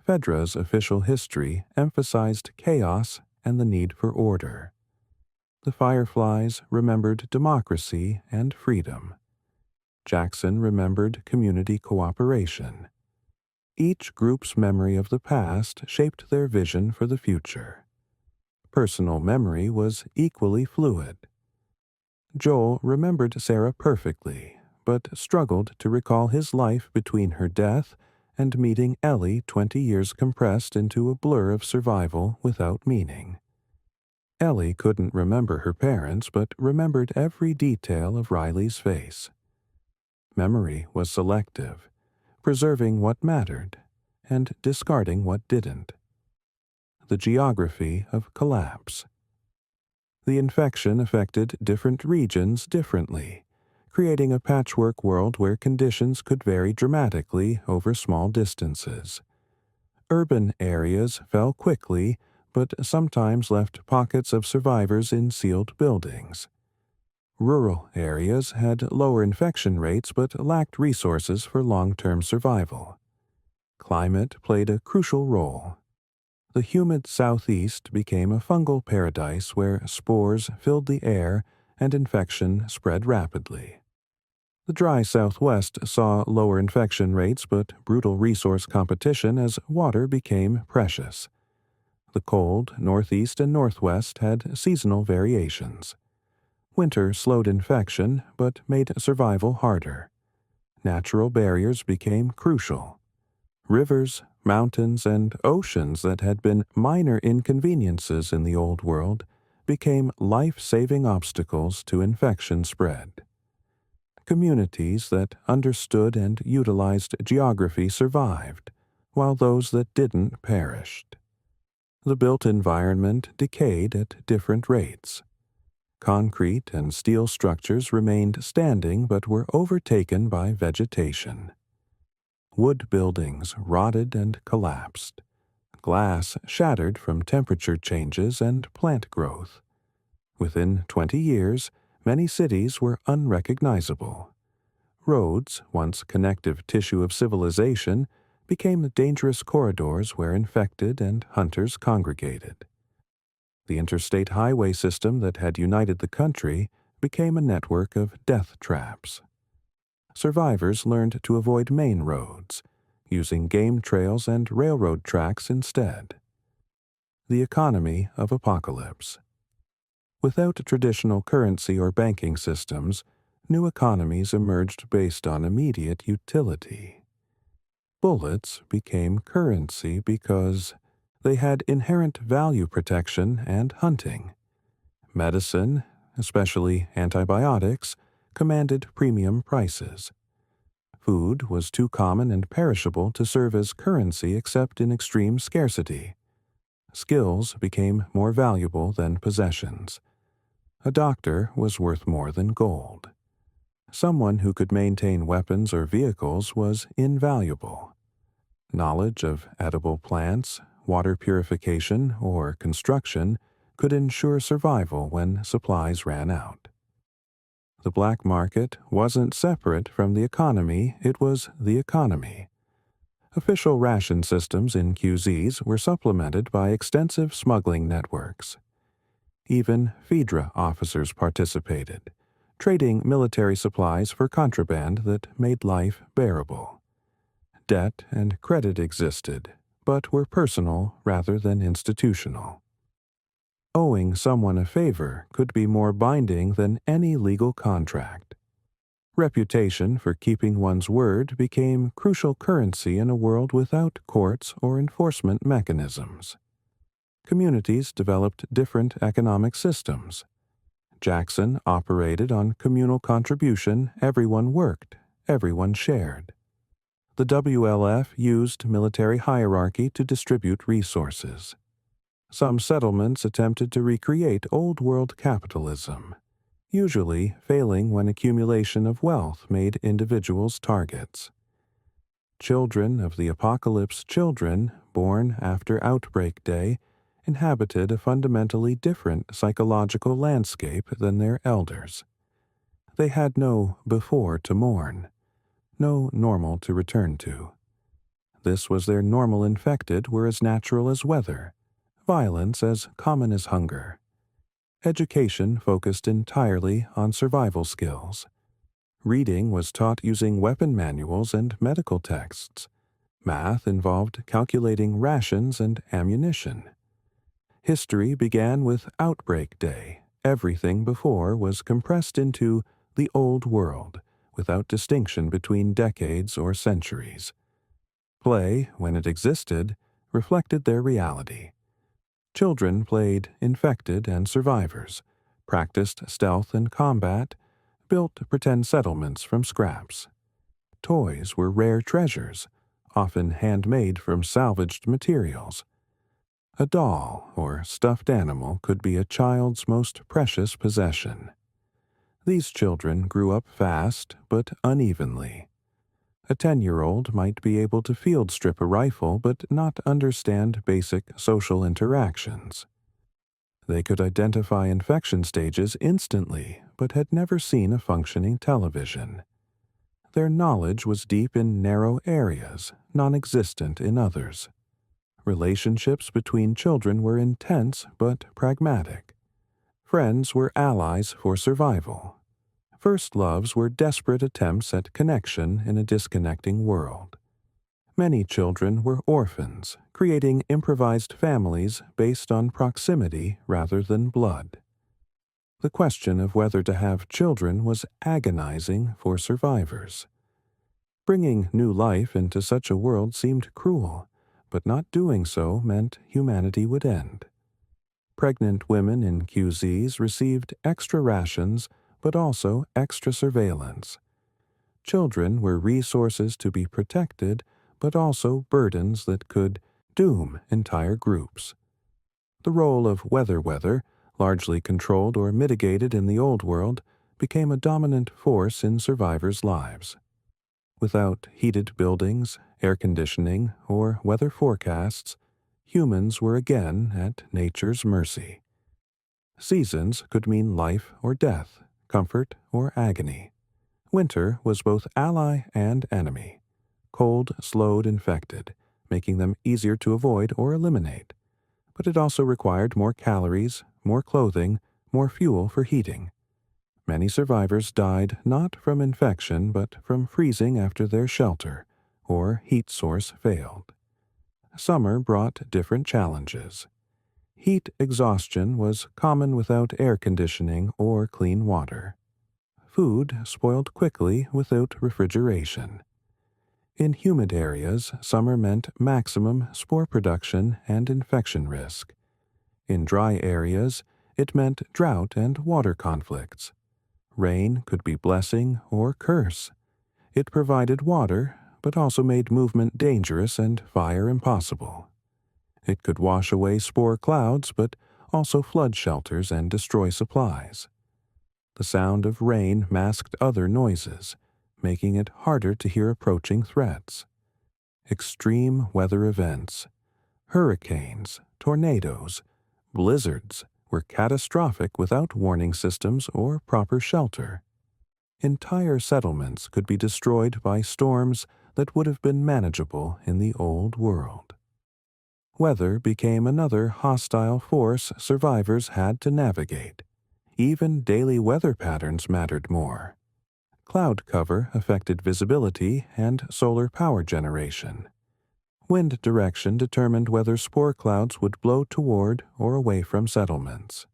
Fedra's official history emphasized chaos and the need for order. The Fireflies remembered democracy and freedom. Jackson remembered community cooperation. Each group's memory of the past shaped their vision for the future. Personal memory was equally fluid. Joel remembered Sarah perfectly, but struggled to recall his life between her death and meeting Ellie 20 years compressed into a blur of survival without meaning. Ellie couldn't remember her parents, but remembered every detail of Riley's face. Memory was selective, preserving what mattered and discarding what didn't. The geography of collapse. The infection affected different regions differently, creating a patchwork world where conditions could vary dramatically over small distances. Urban areas fell quickly, but sometimes left pockets of survivors in sealed buildings. Rural areas had lower infection rates but lacked resources for long-term survival. Climate played a crucial role. The humid southeast became a fungal paradise where spores filled the air and infection spread rapidly. The dry southwest saw lower infection rates but brutal resource competition as water became precious. The cold northeast and northwest had seasonal variations. Winter slowed infection but made survival harder. Natural barriers became crucial. Rivers, mountains, and oceans that had been minor inconveniences in the Old World became life-saving obstacles to infection spread. Communities that understood and utilized geography survived, while those that didn't perished. The built environment decayed at different rates. Concrete and steel structures remained standing but were overtaken by vegetation. Wood buildings rotted and collapsed. Glass shattered from temperature changes and plant growth. Within 20 years, many cities were unrecognizable. Roads, once connective tissue of civilization, became dangerous corridors where infected and hunters congregated. The interstate highway system that had united the country became a network of death traps. Survivors learned to avoid main roads, using game trails and railroad tracks instead. The economy of apocalypse. Without traditional currency or banking systems, new economies emerged based on immediate utility. Bullets became currency because they had inherent value protection and hunting. Medicine, especially antibiotics, commanded premium prices. Food was too common and perishable to serve as currency except in extreme scarcity. Skills became more valuable than possessions. A doctor was worth more than gold. Someone who could maintain weapons or vehicles was invaluable. Knowledge of edible plants, water purification, or construction could ensure survival when supplies ran out. The black market wasn't separate from the economy, it was the economy. Official ration systems in QZs were supplemented by extensive smuggling networks. Even FEDRA officers participated, trading military supplies for contraband that made life bearable. Debt and credit existed, but were personal rather than institutional. Owing someone a favor could be more binding than any legal contract. Reputation for keeping one's word became crucial currency in a world without courts or enforcement mechanisms. Communities developed different economic systems. Jackson operated on communal contribution. Everyone worked, everyone shared. The WLF used military hierarchy to distribute resources. Some settlements attempted to recreate old-world capitalism, usually failing when accumulation of wealth made individuals targets. Children of the apocalypse children, born after Outbreak Day, inhabited a fundamentally different psychological landscape than their elders. They had no before to mourn, no normal to return to. This was their normal. Infected were as natural as weather, violence as common as hunger. Education focused entirely on survival skills. Reading was taught using weapon manuals and medical texts. Math involved calculating rations and ammunition. History began with Outbreak Day. Everything before was compressed into the old world, without distinction between decades or centuries. Play, when it existed, reflected their reality. Children played infected and survivors, practiced stealth and combat, built pretend settlements from scraps. Toys were rare treasures, often handmade from salvaged materials. A doll or stuffed animal could be a child's most precious possession. These children grew up fast but unevenly. A 10-year-old might be able to field strip a rifle but not understand basic social interactions. They could identify infection stages instantly but had never seen a functioning television. Their knowledge was deep in narrow areas, non-existent in others. Relationships between children were intense but pragmatic. Friends were allies for survival. First loves were desperate attempts at connection in a disconnecting world. Many children were orphans, creating improvised families based on proximity rather than blood. The question of whether to have children was agonizing for survivors. Bringing new life into such a world seemed cruel, but not doing so meant humanity would end. Pregnant women in QZs received extra rations but also extra surveillance. Children were resources to be protected, but also burdens that could doom entire groups. The role of weather, largely controlled or mitigated in the old world, became a dominant force in survivors' lives. Without heated buildings, air conditioning, or weather forecasts, humans were again at nature's mercy. Seasons could mean life or death, comfort or agony. Winter was both ally and enemy. Cold slowed infected, making them easier to avoid or eliminate. But it also required more calories, more clothing, more fuel for heating. Many survivors died not from infection but from freezing after their shelter or heat source failed. Summer brought different challenges. Heat exhaustion was common without air conditioning or clean water. Food spoiled quickly without refrigeration. In humid areas, summer meant maximum spore production and infection risk. In dry areas, it meant drought and water conflicts. Rain could be blessing or curse. It provided water, but also made movement dangerous and fire impossible. It could wash away spore clouds, but also flood shelters and destroy supplies. The sound of rain masked other noises, making it harder to hear approaching threats. Extreme weather events, hurricanes, tornadoes, blizzards were catastrophic without warning systems or proper shelter. Entire settlements could be destroyed by storms that would have been manageable in the old world. Weather became another hostile force survivors had to navigate. Even daily weather patterns mattered more. Cloud cover affected visibility and solar power generation. Wind direction determined whether spore clouds would blow toward or away from settlements.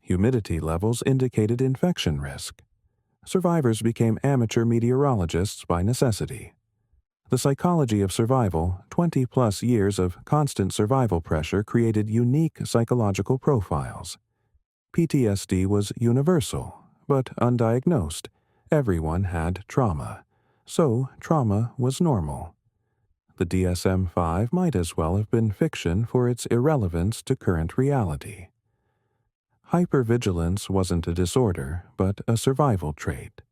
Humidity levels indicated infection risk. Survivors became amateur meteorologists by necessity. The psychology of survival, 20-plus years of constant survival pressure created unique psychological profiles. PTSD was universal, but undiagnosed. Everyone had trauma, so trauma was normal. The DSM-5 might as well have been fiction for its irrelevance to current reality. Hypervigilance wasn't a disorder, but a survival trait.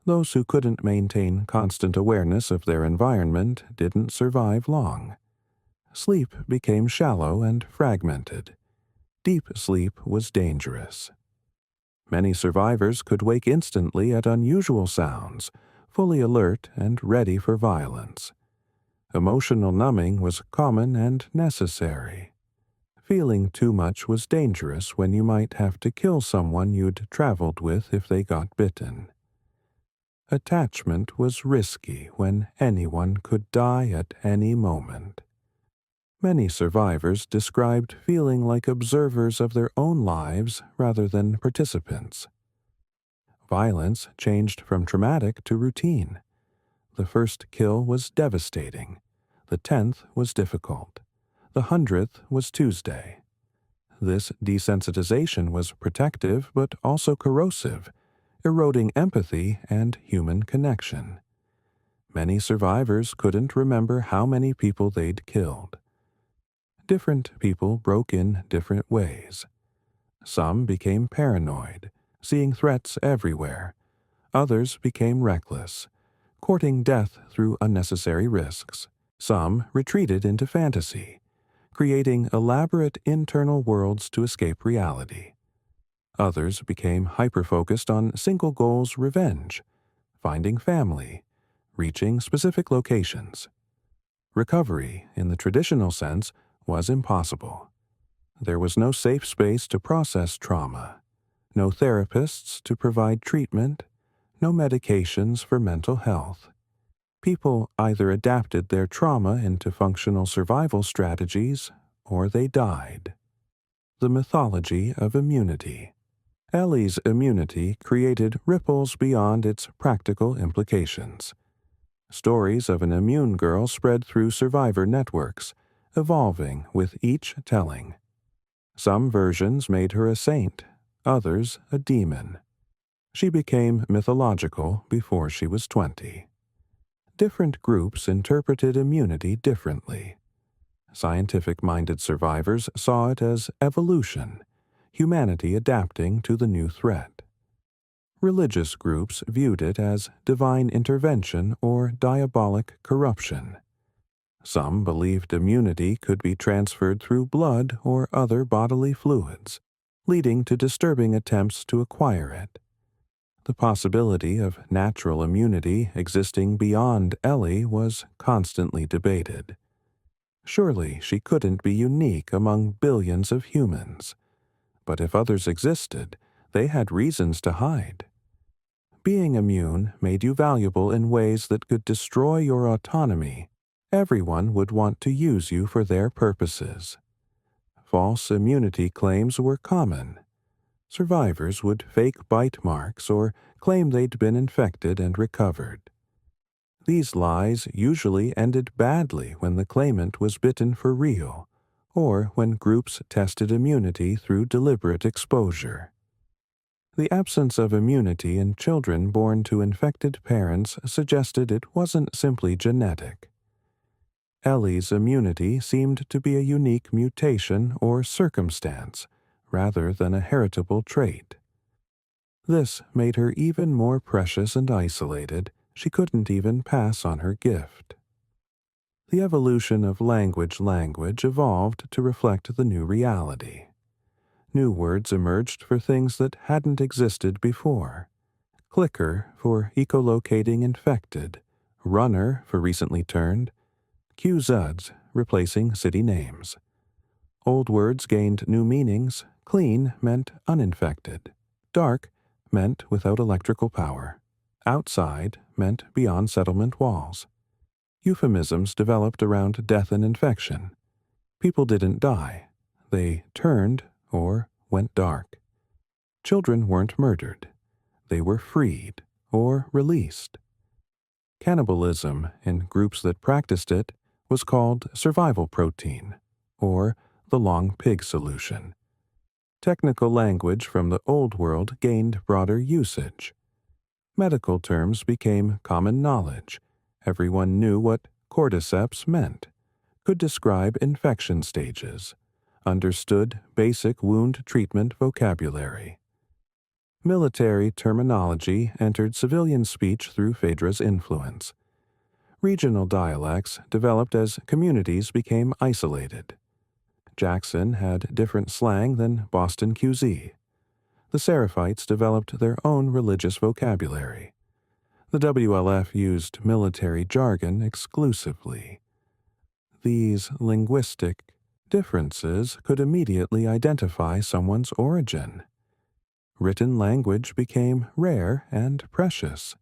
Those who couldn't maintain constant awareness of their environment didn't survive long. Sleep became shallow and fragmented. Deep sleep was dangerous. Many survivors could wake instantly at unusual sounds, fully alert and ready for violence. Emotional numbing was common and necessary. Feeling too much was dangerous when you might have to kill someone you'd traveled with if they got bitten. Attachment was risky when anyone could die at any moment. Many survivors described feeling like observers of their own lives rather than participants. Violence changed from traumatic to routine. The first kill was devastating. The 10th was difficult. The 100th was Tuesday. This desensitization was protective but also corrosive, eroding empathy and human connection. Many survivors couldn't remember how many people they'd killed. Different people broke in different ways. Some became paranoid, seeing threats everywhere. Others became reckless, courting death through unnecessary risks. Some retreated into fantasy, creating elaborate internal worlds to escape reality. Others became hyper-focused on single goals: revenge, finding family, reaching specific locations. Recovery, in the traditional sense, was impossible. There was no safe space to process trauma, no therapists to provide treatment, no medications for mental health. People either adapted their trauma into functional survival strategies, or they died. The mythology of immunity. Ellie's immunity created ripples beyond its practical implications. Stories of an immune girl spread through survivor networks, evolving with each telling. Some versions made her a saint, others a demon. She became mythological before she was 20. Different groups interpreted immunity differently. Scientific-minded survivors saw it as evolution, humanity adapting to the new threat. Religious groups viewed it as divine intervention or diabolic corruption. Some believed immunity could be transferred through blood or other bodily fluids, leading to disturbing attempts to acquire it. The possibility of natural immunity existing beyond Ellie was constantly debated. Surely she couldn't be unique among billions of humans. But if others existed, they had reasons to hide. Being immune made you valuable in ways that could destroy your autonomy. Everyone would want to use you for their purposes. False immunity claims were common. Survivors would fake bite marks or claim they'd been infected and recovered. These lies usually ended badly when the claimant was bitten for real, or when groups tested immunity through deliberate exposure. The absence of immunity in children born to infected parents suggested it wasn't simply genetic. Ellie's immunity seemed to be a unique mutation or circumstance, rather than a heritable trait. This made her even more precious and isolated. She couldn't even pass on her gift. The evolution of language evolved to reflect the new reality. New words emerged for things that hadn't existed before. Clicker for echolocating infected, runner for recently turned, QZUDs replacing city names. Old words gained new meanings. Clean meant uninfected. Dark meant without electrical power. Outside meant beyond settlement walls. Euphemisms developed around death and infection. People didn't die. They turned or went dark. Children weren't murdered. They were freed or released. Cannibalism, in groups that practiced it, was called survival protein, or the long pig solution. Technical language from the Old World gained broader usage. Medical terms became common knowledge. Everyone knew what cordyceps meant, could describe infection stages, understood basic wound treatment vocabulary. Military terminology entered civilian speech through Phaedra's influence. Regional dialects developed as communities became isolated. Jackson had different slang than Boston QZ. The Seraphites developed their own religious vocabulary. The WLF used military jargon exclusively. These linguistic differences could immediately identify someone's origin. Written language became rare and precious.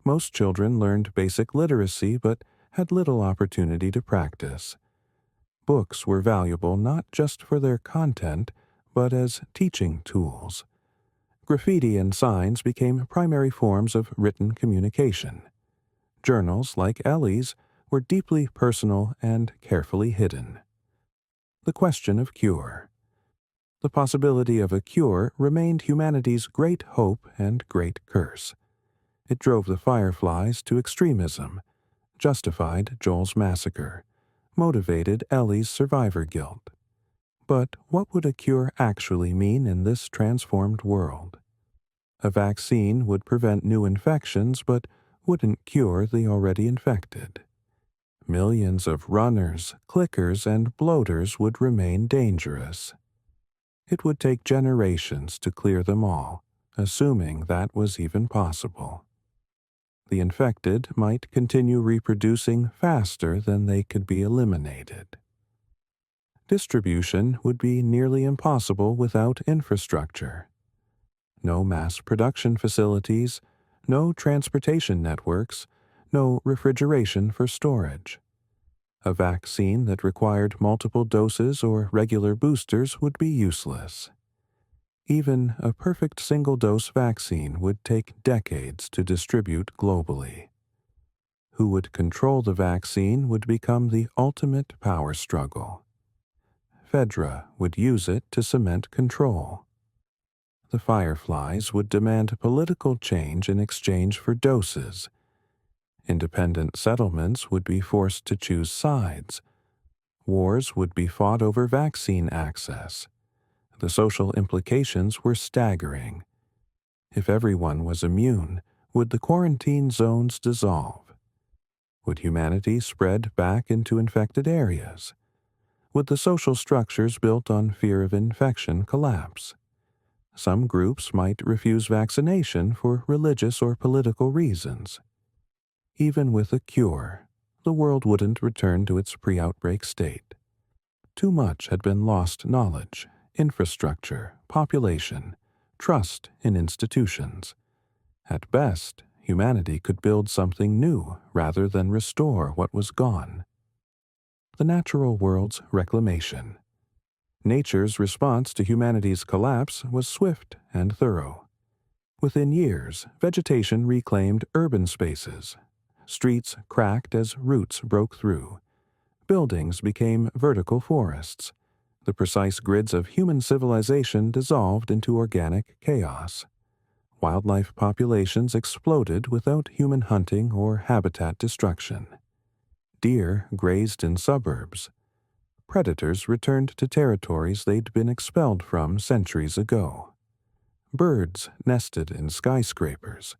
Most children learned basic literacy but had little opportunity to practice. Books were valuable not just for their content, but as teaching tools. Graffiti and signs became primary forms of written communication. Journals, like Ellie's, were deeply personal and carefully hidden. The question of cure. The possibility of a cure remained humanity's great hope and great curse. It drove the Fireflies to extremism, justified Joel's massacre, motivated Ellie's survivor guilt. But what would a cure actually mean in this transformed world? A vaccine would prevent new infections but wouldn't cure the already infected. Millions of runners, clickers, and bloaters would remain dangerous. It would take generations to clear them all, assuming that was even possible. The infected might continue reproducing faster than they could be eliminated. Distribution would be nearly impossible without infrastructure. No mass production facilities, no transportation networks, no refrigeration for storage. A vaccine that required multiple doses or regular boosters would be useless. Even a perfect single-dose vaccine would take decades to distribute globally. Who would control the vaccine would become the ultimate power struggle. Phaedra would use it to cement control. The Fireflies would demand political change in exchange for doses. Independent settlements would be forced to choose sides. Wars would be fought over vaccine access. The social implications were staggering. If everyone was immune, would the quarantine zones dissolve? Would humanity spread back into infected areas? Would the social structures built on fear of infection collapse? Some groups might refuse vaccination for religious or political reasons. Even with a cure, the world wouldn't return to its pre-outbreak state. Too much had been lost knowledge, infrastructure, population, trust in institutions. At best, humanity could build something new rather than restore what was gone. The natural world's reclamation. Nature's response to humanity's collapse was swift and thorough. Within years, vegetation reclaimed urban spaces. streets cracked as roots broke through. Buildings became vertical forests. The precise grids of human civilization dissolved into organic chaos. Wildlife populations exploded without human hunting or habitat destruction. Deer grazed in suburbs. Predators returned to territories they'd been expelled from centuries ago. Birds nested in skyscrapers.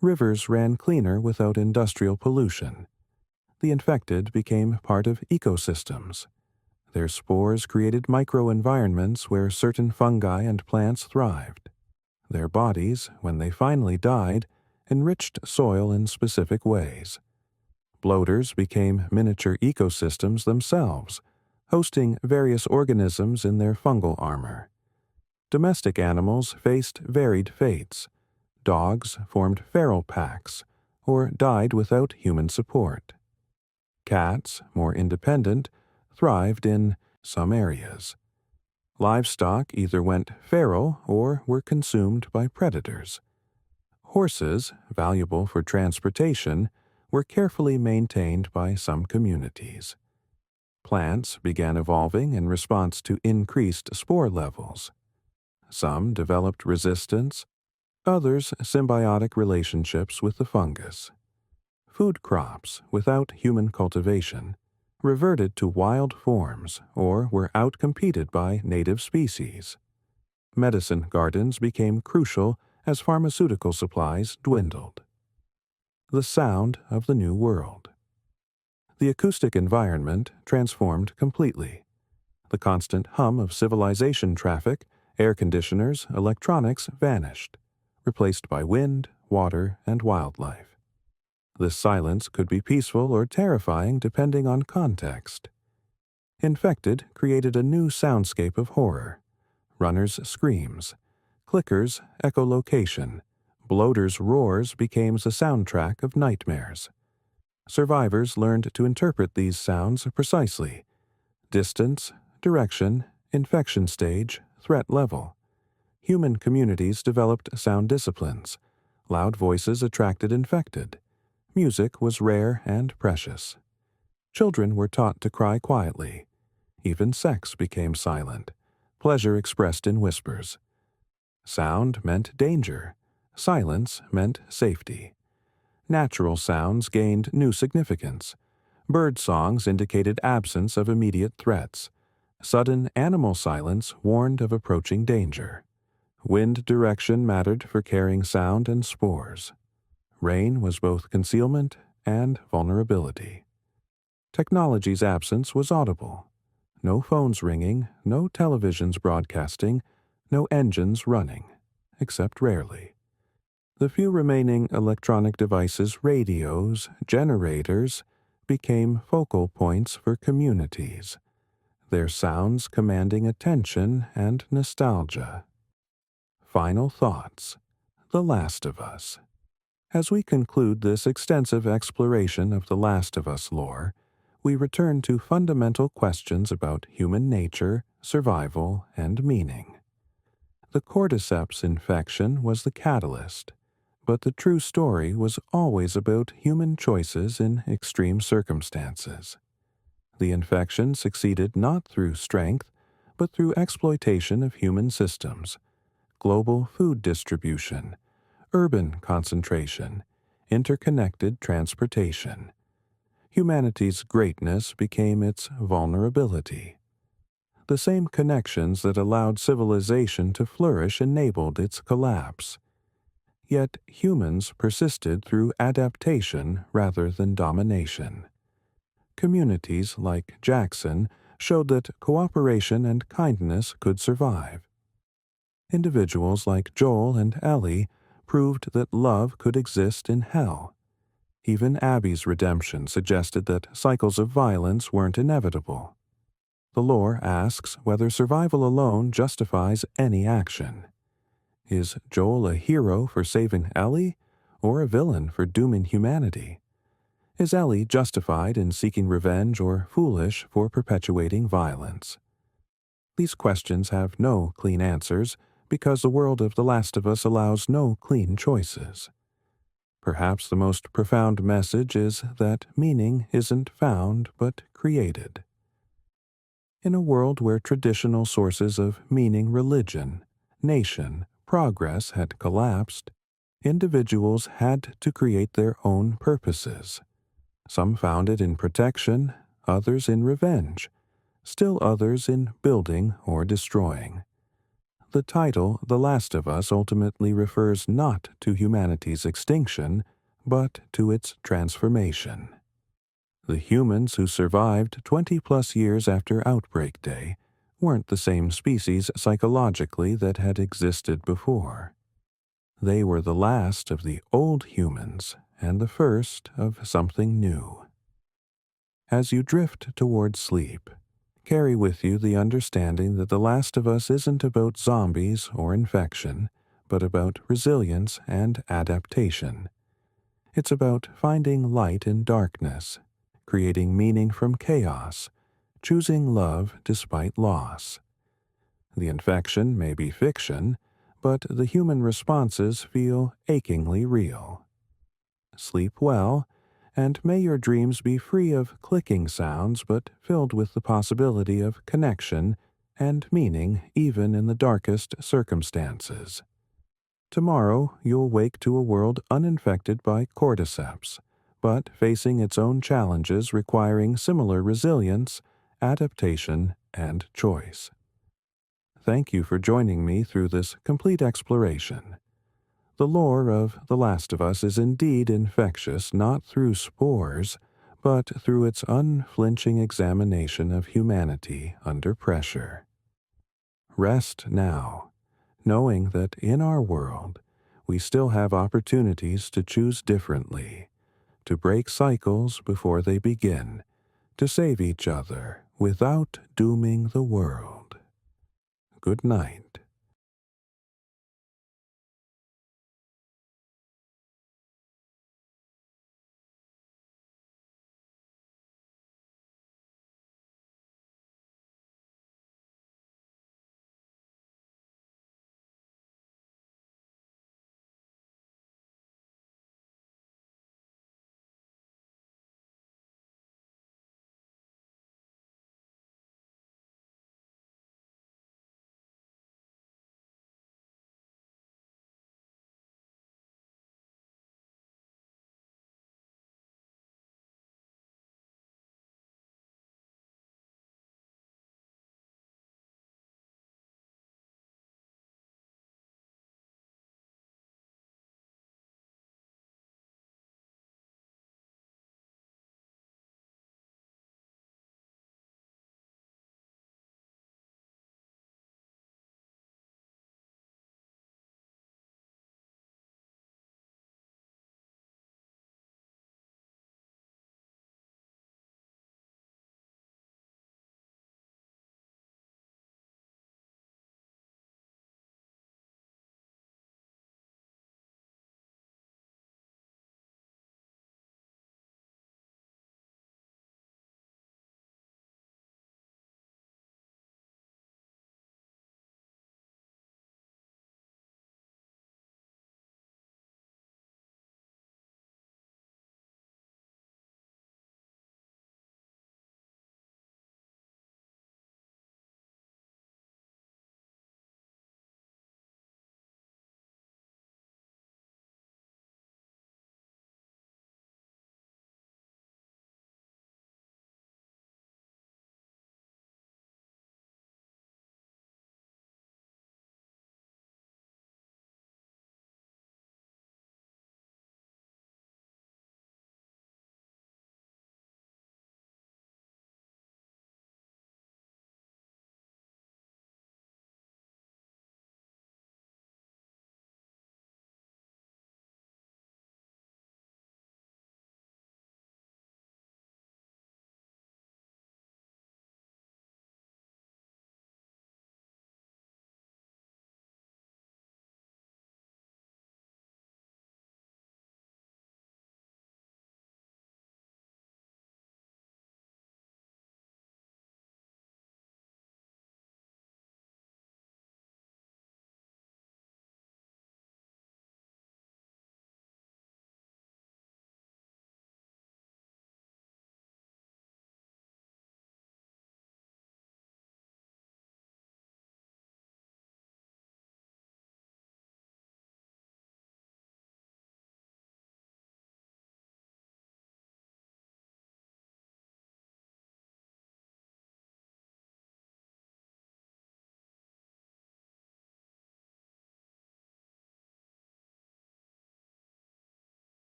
Rivers ran cleaner without industrial pollution. The infected became part of ecosystems. Their spores created microenvironments where certain fungi and plants thrived. Their bodies, when they finally died, enriched soil in specific ways. Bloaters became miniature ecosystems themselves, hosting various organisms in their fungal armor. Domestic animals faced varied fates. Dogs formed feral packs, or died without human support. Cats, more independent, thrived in some areas. Livestock either went feral or were consumed by predators. Horses, valuable for transportation, were carefully maintained by some communities. Plants began evolving in response to increased spore levels. Some developed resistance, others symbiotic relationships with the fungus. Food crops, without human cultivation, reverted to wild forms or were outcompeted by native species. Medicine gardens became crucial as pharmaceutical supplies dwindled. The sound of the new world. The acoustic environment transformed completely. The constant hum of civilization traffic, air conditioners, electronics vanished, replaced by wind, water, and wildlife. This silence could be peaceful or terrifying depending on context. Infected created a new soundscape of horror. Runners' screams, clickers' echolocation, bloaters' roars became the soundtrack of nightmares. Survivors learned to interpret these sounds precisely: distance, direction, infection stage, threat level. Human communities developed sound disciplines. Loud voices attracted infected. Music was rare and precious. Children were taught to cry quietly. Even sex became silent, pleasure expressed in whispers. Sound meant danger. Silence meant safety. Natural sounds gained new significance. Bird songs indicated absence of immediate threats. Sudden animal silence warned of approaching danger. Wind direction mattered for carrying sound and spores. Rain was both concealment and vulnerability. Technology's absence was audible. No phones ringing, no televisions broadcasting, no engines running, except rarely. The few remaining electronic devices, radios, generators, became focal points for communities, their sounds commanding attention and nostalgia. Final thoughts. The Last of Us. As we conclude this extensive exploration of the Last of Us lore, we return to fundamental questions about human nature, survival, and meaning. The Cordyceps infection was the catalyst, but the true story was always about human choices in extreme circumstances. The infection succeeded not through strength, but through exploitation of human systems, global food distribution, urban concentration, interconnected transportation. Humanity's greatness became its vulnerability. The same connections that allowed civilization to flourish enabled its collapse. Yet humans persisted through adaptation rather than domination. Communities like Jackson showed that cooperation and kindness could survive. Individuals like Joel and Ellie proved that love could exist in hell. Even Abby's redemption suggested that cycles of violence weren't inevitable. The lore asks whether survival alone justifies any action. Is Joel a hero for saving Ellie, or a villain for dooming humanity? Is Ellie justified in seeking revenge or foolish for perpetuating violence? These questions have no clean answers because the world of The Last of Us allows no clean choices. Perhaps the most profound message is that meaning isn't found but created. In a world where traditional sources of meaning, religion, nation, progress had collapsed, individuals had to create their own purposes. Some found it in protection, others in revenge, still others in building or destroying. The title, The Last of Us, ultimately refers not to humanity's extinction, but to its transformation. The humans who survived 20-plus years after Outbreak Day weren't the same species psychologically that had existed before. They were the last of the old humans and the first of something new. As you drift toward sleep, carry with you the understanding that The Last of Us isn't about zombies or infection, but about resilience and adaptation. It's about finding light in darkness, creating meaning from chaos, choosing love despite loss. The infection may be fiction, but the human responses feel achingly real. Sleep well, and may your dreams be free of clicking sounds but filled with the possibility of connection and meaning even in the darkest circumstances. Tomorrow you'll wake to a world uninfected by cordyceps, but facing its own challenges requiring similar resilience, adaptation, and choice. Thank you for joining me through this complete exploration. The lore of The Last of Us is indeed infectious not through spores, but through its unflinching examination of humanity under pressure. Rest now, knowing that in our world, we still have opportunities to choose differently, to break cycles before they begin, to save each other without dooming the world. Good night.